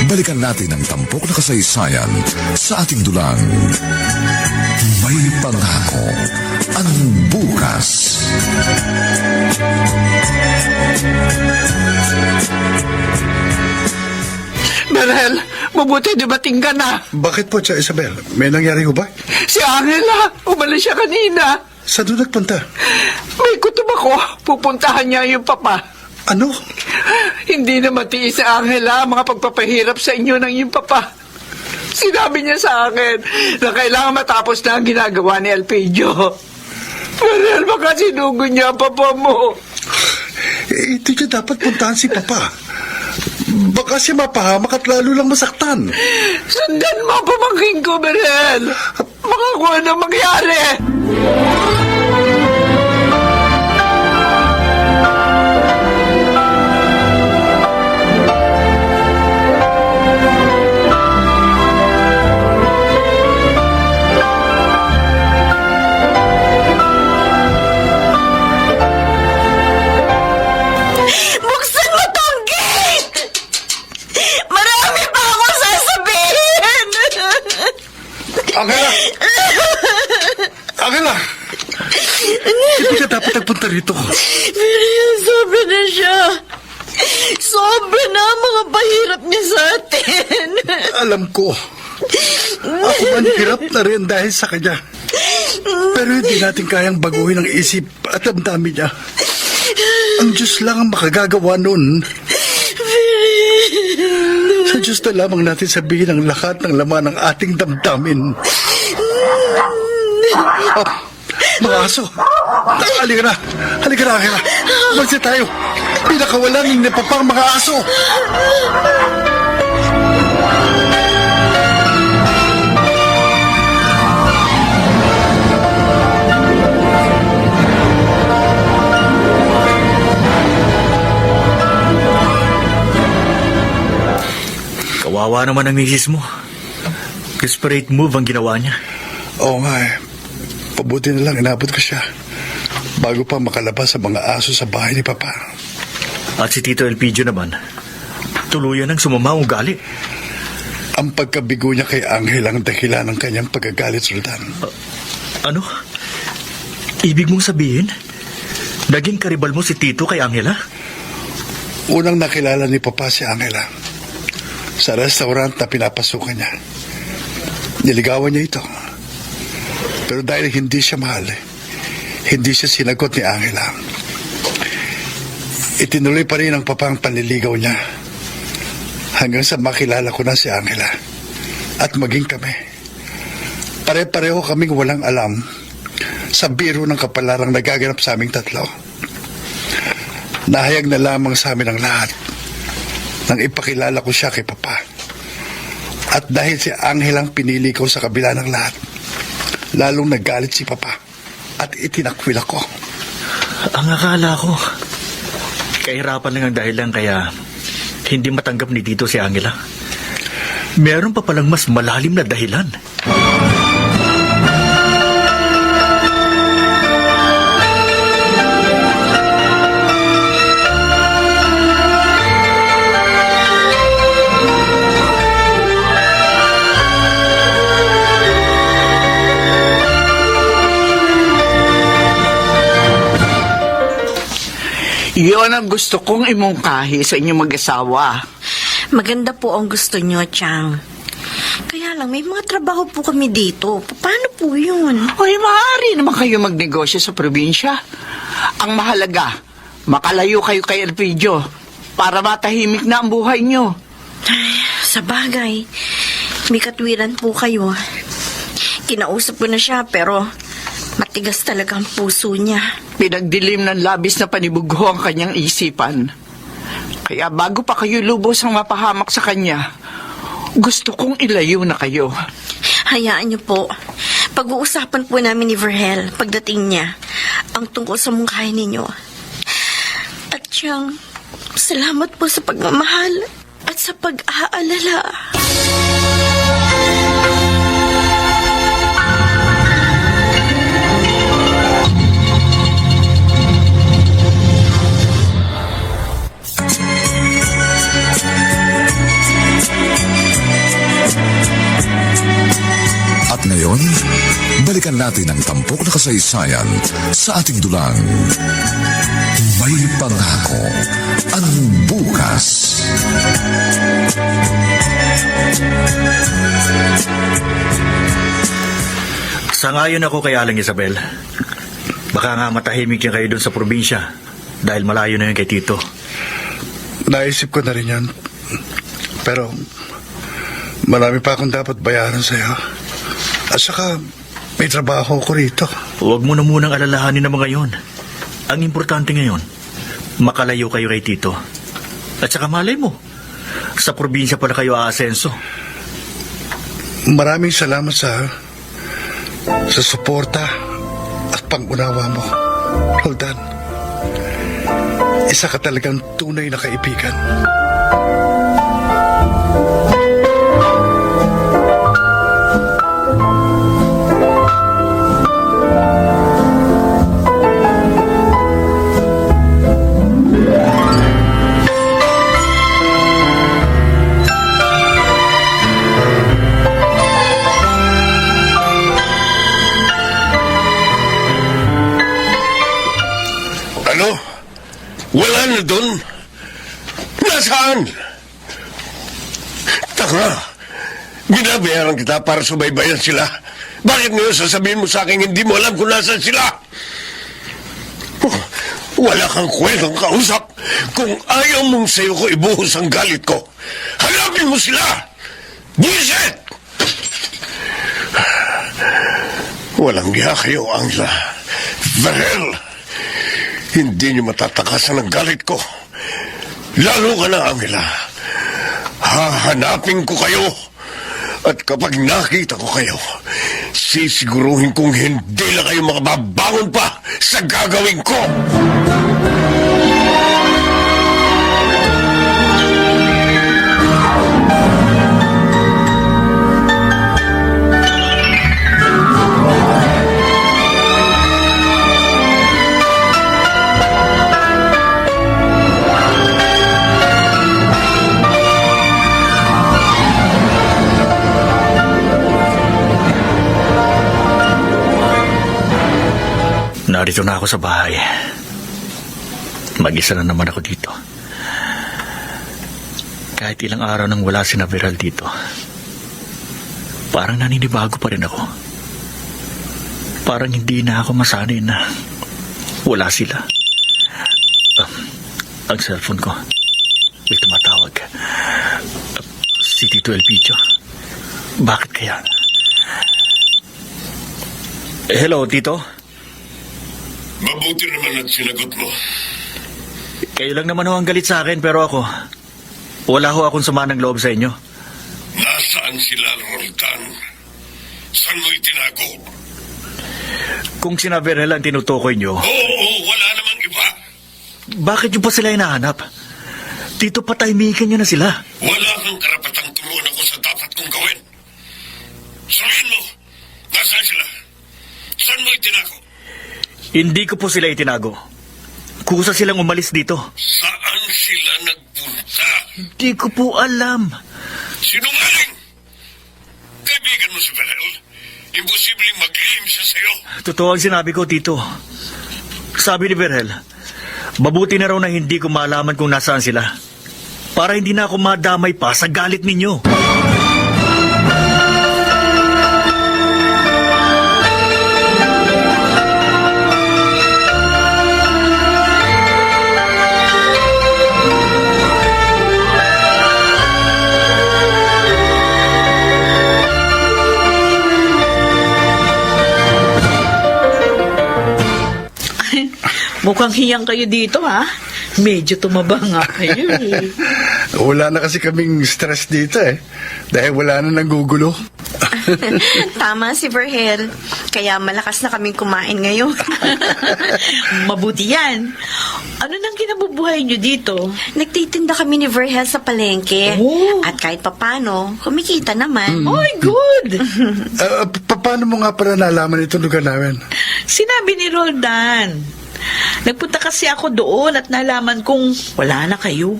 Speaker 1: balikan natin ang tampok na kasaysayan sa ating dulang. May pangako ang bukas.
Speaker 6: Berhel, mabuti dumating ka na.
Speaker 3: Bakit po, Tia Isabel? May nangyari ho ba?
Speaker 6: Si Angela, umalis siya kanina.
Speaker 3: Saan doon nagpunta?
Speaker 6: May kutob ako, pupuntahan niya yung papa.
Speaker 3: Ano?
Speaker 6: Hindi na matiis si Angela ang mga pagpapahirap sa inyo ng iyong papa. Sinabi niya sa akin na kailangan matapos na ang ginagawa ni Elpidio. Berhel, baka sinugo niya ang papa mo.
Speaker 3: Ito niya dapat puntahan si Papa. Baka siya mapahamak at lalo lang masaktan.
Speaker 6: Sundan mo ang pamangkin ko, Berhel. Baka kung ano mangyari.
Speaker 2: Buksan mo tong gate! Marami pa ako sasabihin!
Speaker 3: Angela! Angela! Hindi ka dapat nagpunta rito.
Speaker 2: Pero sobra na siya. Sobra na ang mga pahirap niya sa atin.
Speaker 3: Alam ko. Ako man hirap na rin dahil sa kanya. Pero hindi natin kayang baguhin ang isip at damdamin niya. Ang Diyos lang ang makagagawa nun. Sa Diyos na lamang natin sabihin ang lahat ng laman ng ating damdamin. Oh, mga aso. Halika na. Halika na, Angela. Magsi tayo. Pinakawalan ng papang mga aso.
Speaker 5: Kawawa naman ang misis mo. Desperate move ang ginawa niya.
Speaker 3: Oo nga eh. Pabuti na lang inabot ko siya bago pa makalabas sa mga aso sa bahay ni Papa.
Speaker 5: At si Tito Elpidio naman, tuluyan ang sumama ang ugali.
Speaker 3: Ang pagkabigo niya kay Angel ang dahilan ng kanyang pagagalit, Sultan.
Speaker 5: Ano? Ibig mong sabihin, naging karibal mo si Tito kay Angela?
Speaker 3: Unang nakilala ni Papa si Angela sa restaurant na pinapasukan niya. Niligawan niya ito. Pero dahil hindi siya mahal, hindi siya sinagot ni Angela. Itinuloy pa rin ng Papa ang panliligaw niya hanggang sa makilala ko na si Angela at maging kami. Pare-pareho kaming walang alam sa biro ng kapalarang nagaganap sa aming tatlo. Nahayag na lamang sa amin ang lahat nang ipakilala ko siya kay Papa. At dahil si Angel ang pinili ko sa kabila ng lahat, lalong nagalit si Papa at itinakwil ako.
Speaker 5: Ang akala ko, kahirapan lang ang dahilan kaya hindi matanggap ni Tito si Angela. Meron pa palang mas malalim na dahilan.
Speaker 6: Iyon ang gusto kong imungkahi sa inyong mag-asawa.
Speaker 2: Maganda po ang gusto nyo, Chang. Kaya lang, may mga trabaho po kami dito. Paano po yun?
Speaker 6: Ay, maaari naman kayo magnegosyo sa probinsya. Ang mahalaga, makalayo kayo kay Elpidio para matahimik na ang buhay nyo.
Speaker 2: Ay, sa bagay, may katwiran po kayo. Kinausap ko na siya pero matigas talaga ang puso niya.
Speaker 6: Pinagdilim ng labis na panibugho ang kanyang isipan. Kaya bago pa kayo lubos ang mapahamak sa kanya, gusto kong ilayo na kayo.
Speaker 2: Hayaan niyo po. Pag-uusapan po namin ni Verhel pagdating niya ang tungkol sa mungkahi ninyo. At siyang, salamat po sa pagmamahal at sa pag-aalala.
Speaker 1: At ngayon, balikan natin ang tampok na kasaysayan sa ating dulang. May pangako ang bukas.
Speaker 5: Sangayon ako kay Aling Isabel. Baka nga matahimik yan kayo doon sa probinsya dahil malayo na yun kay Tito.
Speaker 3: Naisip ko na rin yan. Pero marami pa akong dapat bayaran sa'yo. At saka may trabaho ko rito.
Speaker 5: Huwag mo na munang alalahanin na mga yon. Ang importante ngayon, makalayo kayo kay Tito. At saka malay mo, sa probinsya pala kayo aasenso.
Speaker 3: Maraming salamat sa suporta at pangunawa mo, Roldan. Isa ka talagang tunay na kaibigan.
Speaker 7: Ano? Wala na doon? Nasaan? Tanga! Binabayaran kita para subaybayan sila. Bakit ngayon sasabihin mo sa akin hindi mo alam kung nasaan sila? Wala kang kwentang kausap. Kung ayaw mong sa'yo ko ibuhos ang galit ko, hanapin mo sila! Buisit! Walang giha kayo, Angela. Verhel! Hindi niyo matatakasan ang galit ko. Lalo ka na, Angela. Hahanapin ko kayo. At kapag nakita ko kayo, sisiguruhin kong hindi na kayo makababangon pa sa gagawin ko.
Speaker 5: Narito na ako sa bahay. Mag-isa na naman ako dito. Kahit ilang araw nang wala si Naveral dito, parang naninibago pa rin ako. Parang hindi na ako masanay na wala sila. Ang cellphone ko, may tumatawag. Si Tito Elpidio. Bakit kaya? Hello, Tito?
Speaker 7: Mabuti naman ang sinagot mo.
Speaker 5: Kayo lang naman ho ang galit sa akin, pero ako, wala ho akong sama ng loob sa inyo.
Speaker 7: Nasaan sila, Roldan? Saan mo itinago?
Speaker 5: Kung si Naveral ang tinutukoy nyo,
Speaker 7: Oo, wala namang iba.
Speaker 5: bakit nyo pa sila hinahanap? Tito, patahimikan nyo na sila.
Speaker 7: Wala kang karapatang turuan ako sa dapat kong gawin. Sabihin mo, nasaan sila? Saan mo itinago?
Speaker 5: Hindi ko po sila itinago. Kusa silang umalis dito.
Speaker 7: Saan sila nagpunta?
Speaker 5: Hindi ko po alam.
Speaker 7: Sinungaling! Kaibigan mo si Verel. Imposibleng maglihim siya sa'yo.
Speaker 5: Totoo ang sinabi ko, Tito. Sabi ni Verhel, mabuti na raw na hindi ko malaman kung nasaan sila. Para hindi na ako madamay pa sa galit ninyo.
Speaker 4: Mukhang hiyang kayo dito, ha? Medyo tumaba nga kayo, eh.
Speaker 3: Wala na kasi kaming stress dito eh. Dahil wala na nanggugulo.
Speaker 2: Tama si Verhel. Kaya malakas na kaming kumain ngayon.
Speaker 4: Mabuti yan. Ano nang kinabubuhay nyo dito?
Speaker 2: Nagtitinda kami ni Verhel sa palengke.
Speaker 4: Oh.
Speaker 2: At kahit papano, kumikita naman.
Speaker 4: Oy, good!
Speaker 3: Paano mo nga para nalaman itong lugar namin?
Speaker 4: Sinabi ni Roldan. Nagpunta kasi ako doon at nalaman kong wala na kayo.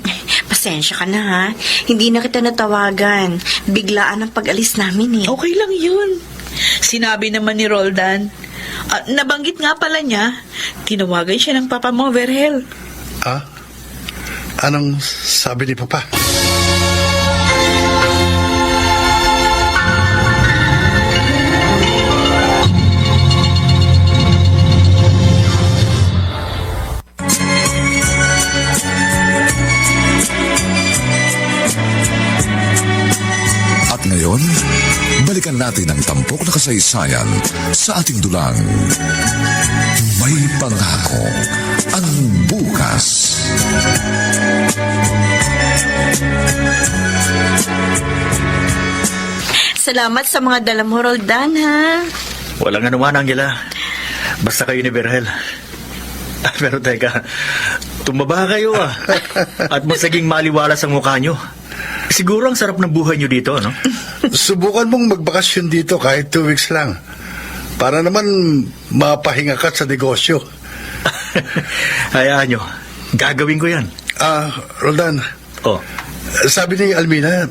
Speaker 2: Pasensya ka na ha. Hindi na kita natawagan. Biglaan ang pag-alis namin eh.
Speaker 4: Okay lang yun. Sinabi naman ni Roldan. Nabanggit nga pala niya, tinawagan siya ng papa mo, Verhel.
Speaker 3: Ah? Anong sabi ni Papa?
Speaker 1: At ngayon, balikan natin ang tampok na kasaysayan sa ating dulang. May pangako ang bukas.
Speaker 2: Salamat sa mga dala mo, Roldan, ha?
Speaker 5: Walang anuman, Angela. Basta kayo ni Verhel. Pero teka, tumaba kayo At mas naging maliwalas ang mukha nyo. Siguro ang sarap ng buhay nyo dito, no?
Speaker 3: Subukan mong magbakasyon dito kahit 2 weeks lang. Para naman mapahinga ka sa negosyo.
Speaker 5: Hayaan nyo, gagawin ko yan.
Speaker 3: Roldan,
Speaker 5: Oh,
Speaker 3: sabi ni Almina,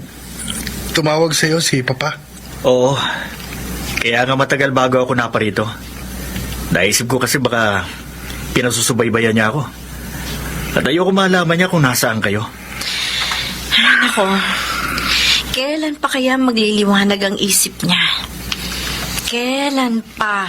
Speaker 3: tumawag sa'yo si Papa.
Speaker 5: oo. Kaya nga matagal bago ako naparito. Naisip ko kasi baka pinasusubaybayan niya ako. At ayoko malaman niya kung nasaan kayo.
Speaker 2: Ay, nako. Kailan pa kaya magliliwanag ang isip niya? Kailan pa?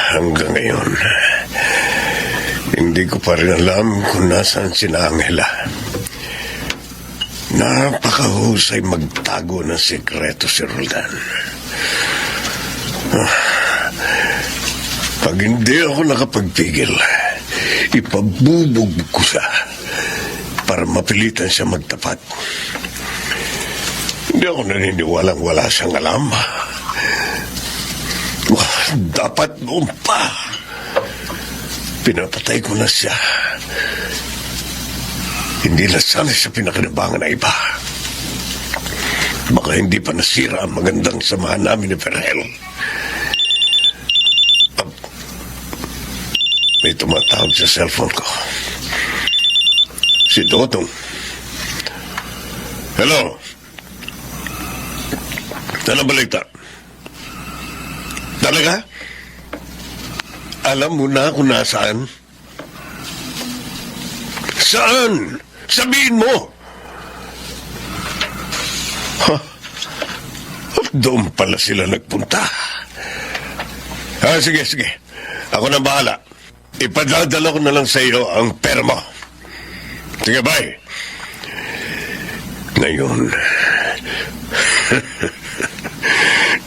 Speaker 7: Hanggang ngayon, hindi ko pa rin alam kung nasaan sina Angela. Napakahusay magtago ng sekreto si Roldan. Pag hindi ako nakapagpigil, ipabubog ko siya para mapilitan siya magtapat. Hindi ako naniniwalang wala siyang alam. Dapat noon pa. Pinapatay ko na siya. Hindi na sana siya pinakinabangan na iba. Baka hindi pa nasira ang magandang samahan namin ni Ferhel. May tumatawag sa cellphone ko. Si Dotong. Hello? Ano balita? Talaga? Alam mo na kung nasaan? Saan? Sabihin mo! Doon pala sila nagpunta. Sige. Ako na bahala. Ipadadala ko na lang sa iyo ang pera mo. Sige, bye. Ngayon,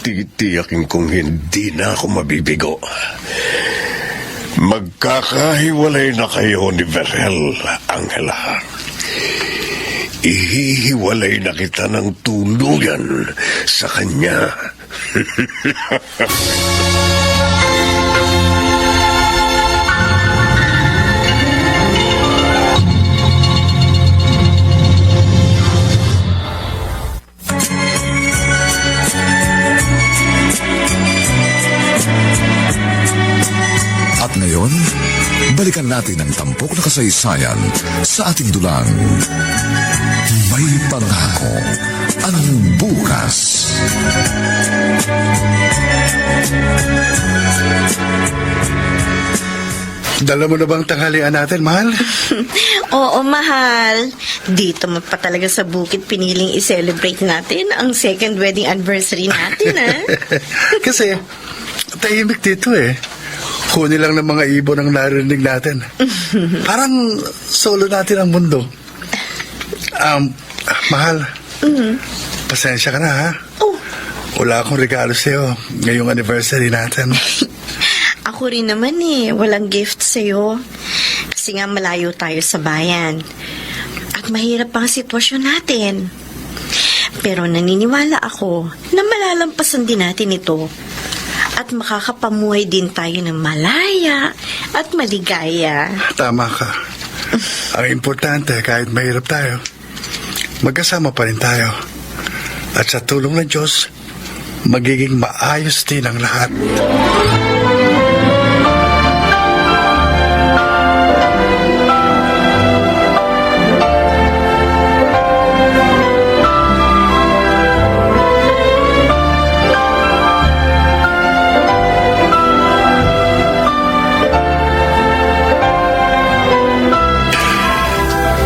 Speaker 7: titiyakin kong hindi na ako mabibigo. Magkakahiwalay na kayo ni Verhel, Angela. Ihihiwalay na kita ng tuluyan sa kanya.
Speaker 1: At ngayon, balikan natin ang tampok na kasaysayan sa ating dulang. May pangako ang bukas.
Speaker 3: Dala mo na bang tanghalian natin, mahal?
Speaker 2: Oo, mahal. Dito mo pa talaga sa bukid piniling i-celebrate natin ang second wedding anniversary natin, ha?
Speaker 3: Kasi, tahimik dito eh. Huni lang ng mga ibon ang narinig natin. Parang solo natin ang mundo. Mahal, pasensya ka na, ha?
Speaker 2: Oh,
Speaker 3: Wala akong regalo sa'yo ngayong anniversary natin.
Speaker 2: ako rin naman walang gift sa'yo. Kasi nga malayo tayo sa bayan. At mahirap ang sitwasyon natin. Pero naniniwala ako na malalampasan din natin ito. At makakapamuhay din tayo ng malaya at maligaya.
Speaker 3: Tama ka. Ang importante, kahit mahirap tayo, magkasama pa rin tayo. At sa tulong ng Diyos, magiging maayos din ang lahat.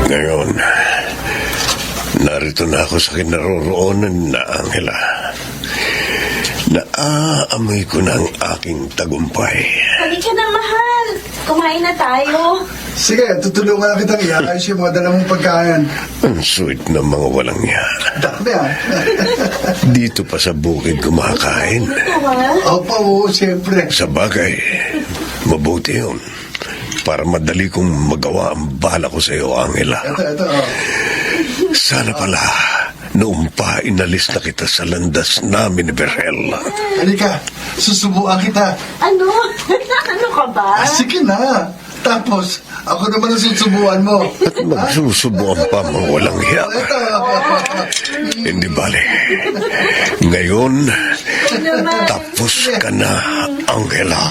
Speaker 7: Ngayon, narito na ako sa kinaroroonan na Angela. Naaamoy ko na ang aking tagumpay.
Speaker 2: Halika na, mahal. Kumain na tayo.
Speaker 3: Sige, tutulungan na kitang iayos yung mga dala mong pagkain.
Speaker 7: Ang sweet na mga walang niya.
Speaker 3: Dami ah.
Speaker 7: Dito pa sa bukid kumakain.
Speaker 3: Opo, oo, siyempre.
Speaker 7: Sa bagay, mabuti yun. Para madali kong magawa ang bala ko sa iyo, Angela.
Speaker 3: Ito, oh.
Speaker 7: Sana pala, noong pa inalis na kita sa landas namin ni Verhel.
Speaker 3: Halika, susubuan kita.
Speaker 2: Ano? Ano ka ba?
Speaker 3: Sige na. Tapos, ako naman ang susubuan mo.
Speaker 7: At magsusubuan pa mga walang hiya.
Speaker 3: Ito.
Speaker 7: Hindi bale. Ngayon, tapos ka na, Angela.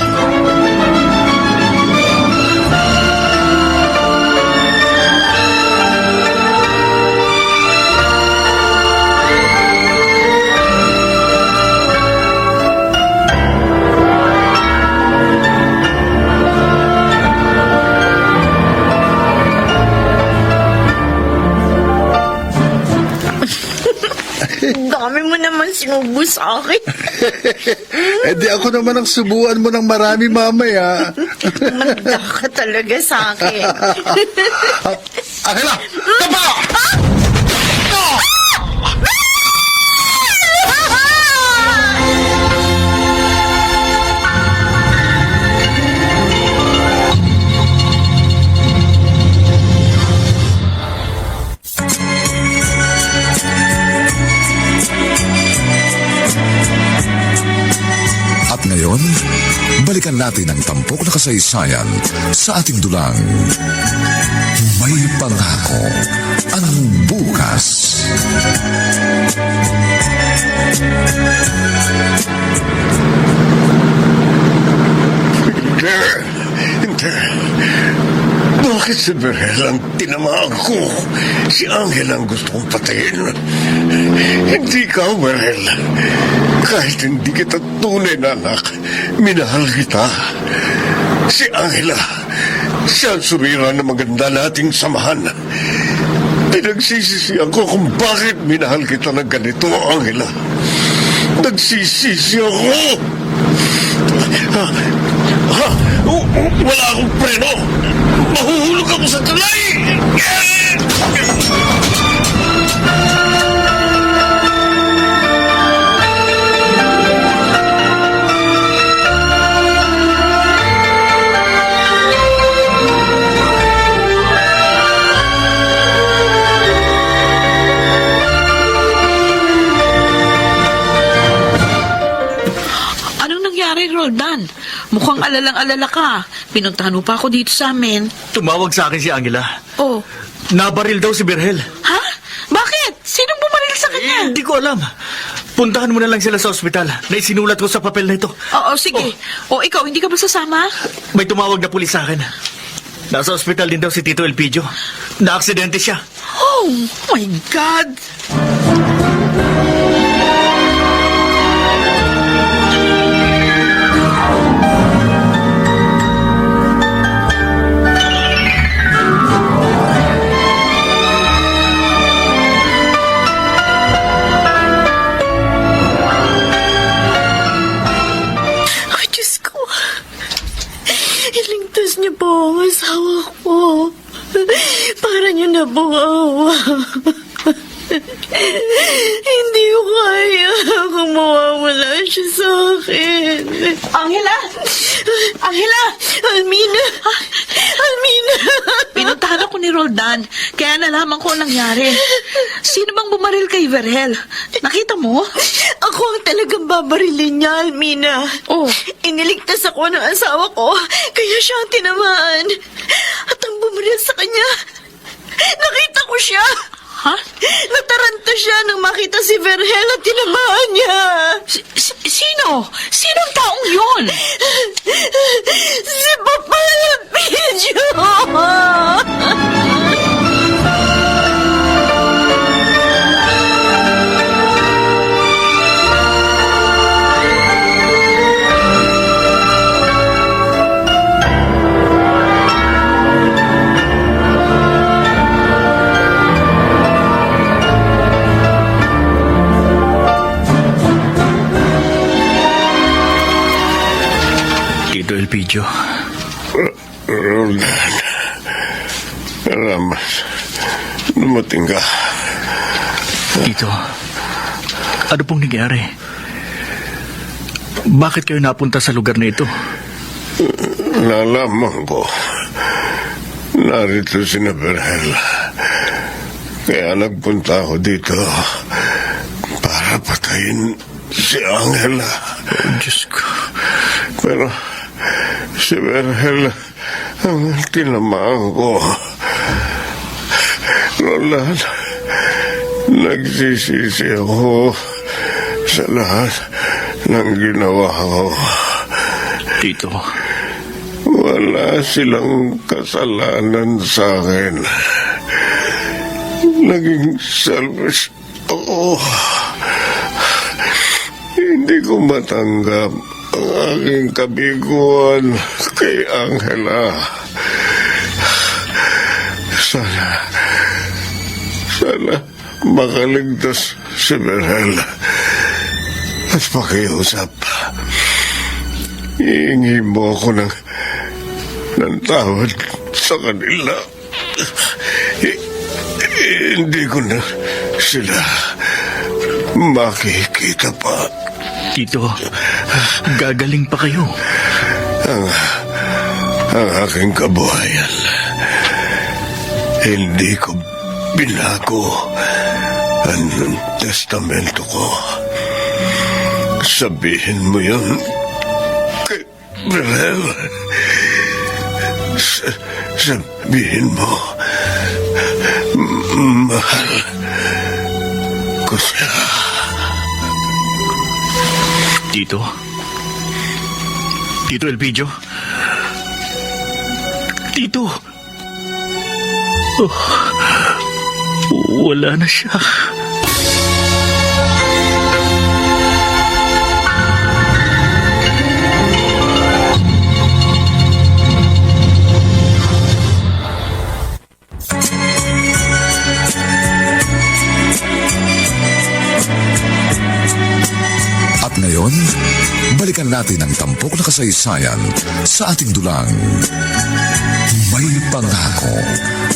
Speaker 2: Dami mo naman sinubo sa akin.
Speaker 3: Di ako naman ang subuan mo ng marami mamaya.
Speaker 2: Manda ka talaga sa akin.
Speaker 3: Angela! Tapa!
Speaker 1: At ngayon, balikan natin ang tampok na kasaysayan sa ating dulang. May pangako ang bukas.
Speaker 7: Hindi. Bakit si Berhel ang tinamaan ko? Si Angel ang gusto kong patayin. Hindi ka, Berhel. Kahit hindi kita tunay na anak, minahal kita. Si Angela, siya ang sumira ng maganda nating samahan. Pinagsisisihan ko kung bakit minahal kita ng ganito, Angela. Nagsisisi ako. Wala akong preno. Mahuhulog ako sa tulay.
Speaker 4: Anong nangyari, Roldan? Mukhang alalang-alala ka. Pinuntahan mo pa ako dito sa amin.
Speaker 5: Tumawag sa akin si Angela.
Speaker 4: Oh,
Speaker 5: Nabaril daw si Berhel.
Speaker 4: ha? Bakit? Sinong bumaril sa kanya?
Speaker 5: Hindi ko alam. Puntahan mo na lang sila sa ospital. Naisinulat ko sa papel na ito.
Speaker 4: Oo, sige. O, ikaw, hindi ka ba sasama?
Speaker 5: May tumawag na pulis sa akin. Nasa ospital din daw si Tito Elpidio. Na-aksidente siya.
Speaker 4: Oh, my God!
Speaker 2: Ay, Diyos ko. Iligtas niyo po ang asawa ko. Para niyo na po awa. Hindi ko kaya kung mawawala siya sa akin.
Speaker 4: Angela! Angela!
Speaker 2: Almina! Almina!
Speaker 4: Pinuntahan ako ni Roldan, kaya nalaman ko ang nangyari. Sino bang bumaril kay Verhel? Nakita mo?
Speaker 2: Ako ang talagang babarilin niya, Almina.
Speaker 4: Oh.
Speaker 2: Iniligtas ako ng asawa ko, kaya siya ang tinamaan. At ang bumaril sa kanya, nakita ko siya.
Speaker 4: Ha?
Speaker 2: Nataranta siya nang makita si Verhel at tinamaan niya.
Speaker 4: Sino? Sinong taong yun?
Speaker 2: Si Papa Elpidio!
Speaker 5: Tito Elpidio.
Speaker 7: Roldan. Salamat. Dumating ka.
Speaker 5: Tito, ano pong nangyari? Bakit kayo napunta sa lugar na ito?
Speaker 7: Nalaman ko. Narito si Berhel. Kaya nagpunta ako dito para patayin si Angela.
Speaker 5: Oh, Diyos ko.
Speaker 7: Pero si Berhel ang tinamaan ko. Roland, nagsisisi ako sa lahat ng ginawa ko.
Speaker 5: Tito,
Speaker 7: Wala silang kasalanan sa akin. Naging selfish ako. Hindi ko matanggap ang aking kabiguan kay Angela. Sana makaligtas si Berhel at pakiusap. Iingi mo ako ng tawad sa kanila. Hindi ko na sila makikita pa.
Speaker 5: Tito, gagaling pa kayo.
Speaker 7: Ang aking kabuhayan, hindi ko binago ang testamento ko. Sabihin mo yun kay Berhel. Sabihin mo, mahal ko siya.
Speaker 5: Tito? Tito Elpidio? Tito! Oh, wala na siya.
Speaker 1: At ngayon, balikan natin ang tampok na kasaysayan sa ating dulang. May pangako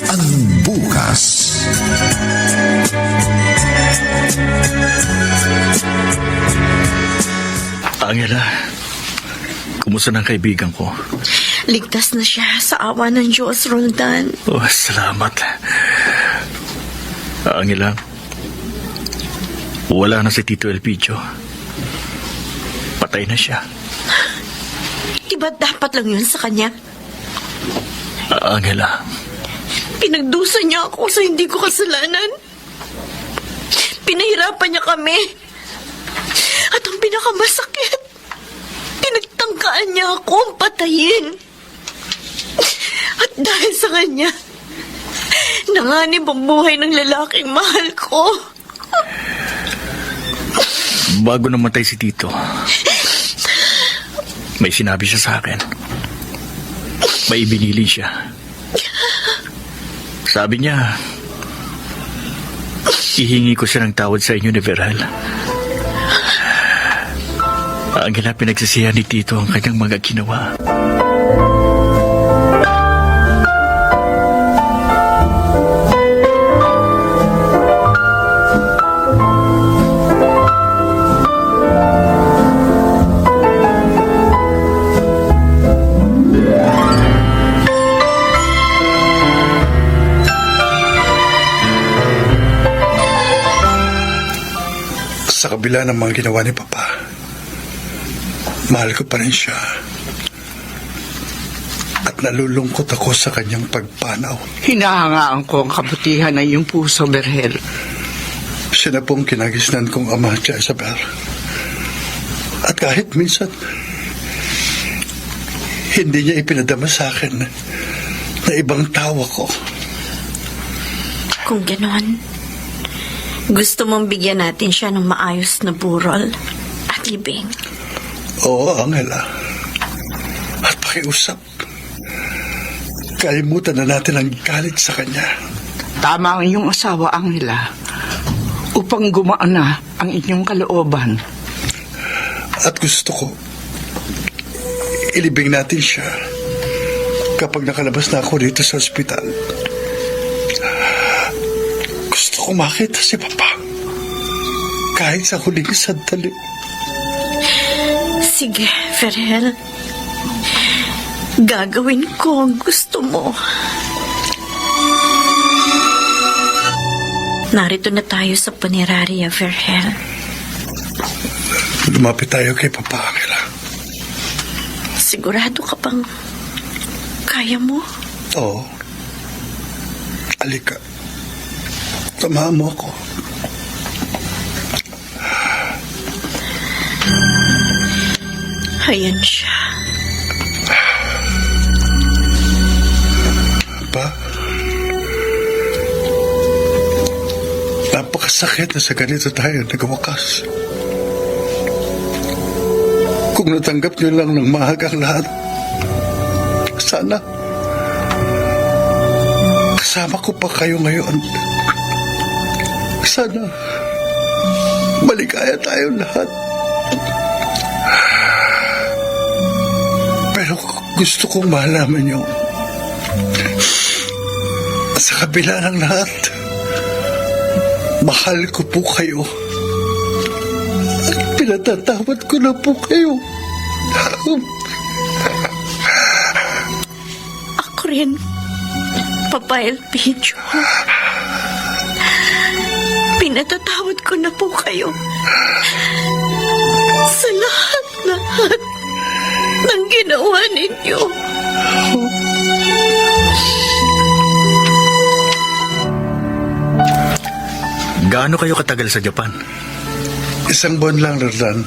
Speaker 1: ang bukas.
Speaker 5: Angela, kumusta ng kaibigan ko?
Speaker 2: Ligtas na siya sa awa ng Diyos, Roldan.
Speaker 5: Oh, salamat. Angela, wala na si Tito Elpidio. Patay na siya.
Speaker 2: Di ba dapat lang yun sa kanya?
Speaker 5: Angela,
Speaker 2: Pinagdusa niya ako sa hindi ko kasalanan. Pinahirapan niya kami. At ang pinakamasakit, pinagtangkaan niya akong patayin. At dahil sa kanya, nanganib ang buhay ng lalaking mahal ko.
Speaker 5: bago namatay si Tito, may sinabi siya sa akin. May ibinili siya. Sabi niya, ihingi ko siya ng tawad sa inyo ni Verhel. Angela, pinagsisihan ni Tito ang kanyang mga ginawa.
Speaker 3: Sa kabila ng mga ginawa ni Papa, mahal ko pa rin siya. At nalulungkot ako sa kanyang pagpanaw.
Speaker 6: Hinahangaan ko ang kabutihan ng iyong puso, Verhel.
Speaker 3: Siya na pong kinagisnan kong ama, Tia Isabel. At kahit minsan, hindi niya ipinadama sa akin na ibang tawa ko.
Speaker 2: Kung ganon, gusto mong bigyan natin siya ng maayos na burol at libing.
Speaker 3: Oo, Angela. At pakiusap. Kalimutan na natin ang galit sa kanya.
Speaker 6: Tama ang iyong asawa, Angela, upang gumaan na ang inyong kalooban.
Speaker 3: At gusto ko, ilibing natin siya kapag nakalabas na ako dito sa ospital. Gusto ko makita si Papa kahit sa huling sandali.
Speaker 2: Sige, Verhel. Gagawin ko ang gusto mo. Narito na tayo sa punerarya, Verhel.
Speaker 3: Lumapit tayo kay Papa, Angela.
Speaker 2: Sigurado ka bang kaya mo?
Speaker 3: Oo. Alika. Samahan mo ako.
Speaker 2: Ayan siya.
Speaker 3: Pa? Napakasakit na sa ganito tayo nagwakas. Kung natanggap niyo lang ng maaga ang lahat, sana kasama ko pa kayo ngayon. Sana maligaya tayo lahat. Pero gusto kong malaman niyo, sa kabila ng lahat, mahal ko po kayo. At pinatatawad ko na po kayo.
Speaker 2: Ako rin, Papa Elpidio. Pinatatawad ko na po kayo. Sa lahat ng ginawa ninyo.
Speaker 5: Gaano kayo katagal sa Japan?
Speaker 3: 1 buwan lang, Roldan.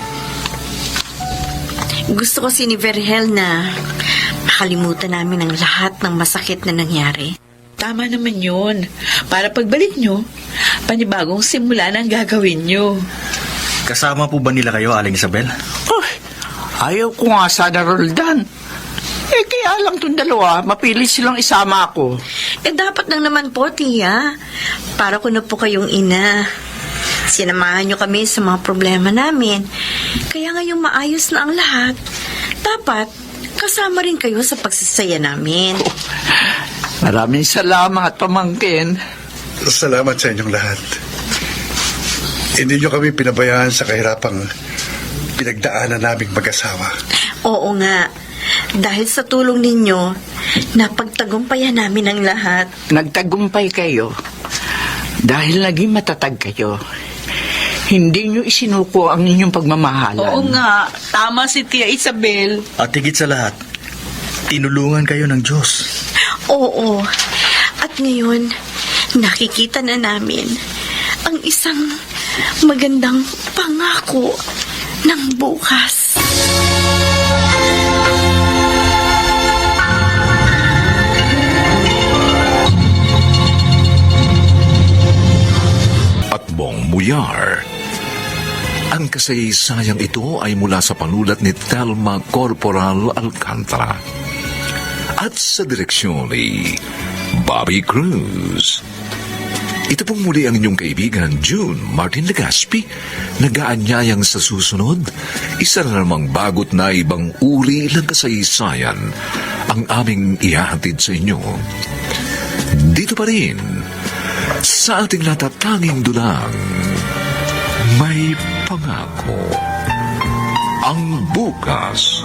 Speaker 2: Gusto ko si ni Verhel na makalimutan namin ang lahat ng masakit na nangyari.
Speaker 4: Tama naman yun. Para pagbalik nyo, panibagong simula na ang gagawin nyo.
Speaker 5: Kasama po ba nila kayo, Aling Isabel?
Speaker 6: Oh, ayaw ko nga sana, Roldan. Kaya lang itong dalawa, mapili silang isama ako.
Speaker 2: Dapat lang naman po, Tia. Para ko na po kayong ina. Sinamahan nyo kami sa mga problema namin. Kaya ngayong maayos na ang lahat, dapat kasama rin kayo sa pagsasaya namin.
Speaker 6: Maraming salamat, pamangkin.
Speaker 3: Salamat sa inyong lahat. Hindi nyo kami pinabayaan sa kahirapang pinagdaanan naming mag-asawa.
Speaker 2: Oo nga. Dahil sa tulong ninyo, napagtagumpayan namin ang lahat.
Speaker 6: Nagtagumpay kayo. Dahil naging matatag kayo. Hindi nyo isinuko ang inyong pagmamahalan.
Speaker 4: Oo nga, tama si Tia Isabel.
Speaker 5: At higit sa lahat, tinulungan kayo ng Diyos.
Speaker 2: Oo. At ngayon, nakikita na namin ang isang magandang pangako ng bukas.
Speaker 1: At Bong Muyar. Ang kasaysayang ito ay mula sa panulat ni Thelma Corporal Alcantara at sa direksyon ni Bobby Cruz. Ito pong muli ang inyong kaibigan June Martin Legaspi, nag-aanyayang sa susunod, isa na namang bagot na ibang uri ng kasaysayan ang aming ihahatid sa inyo. Dito pa rin, sa ating natatanging dulang, may pangako ang bukas.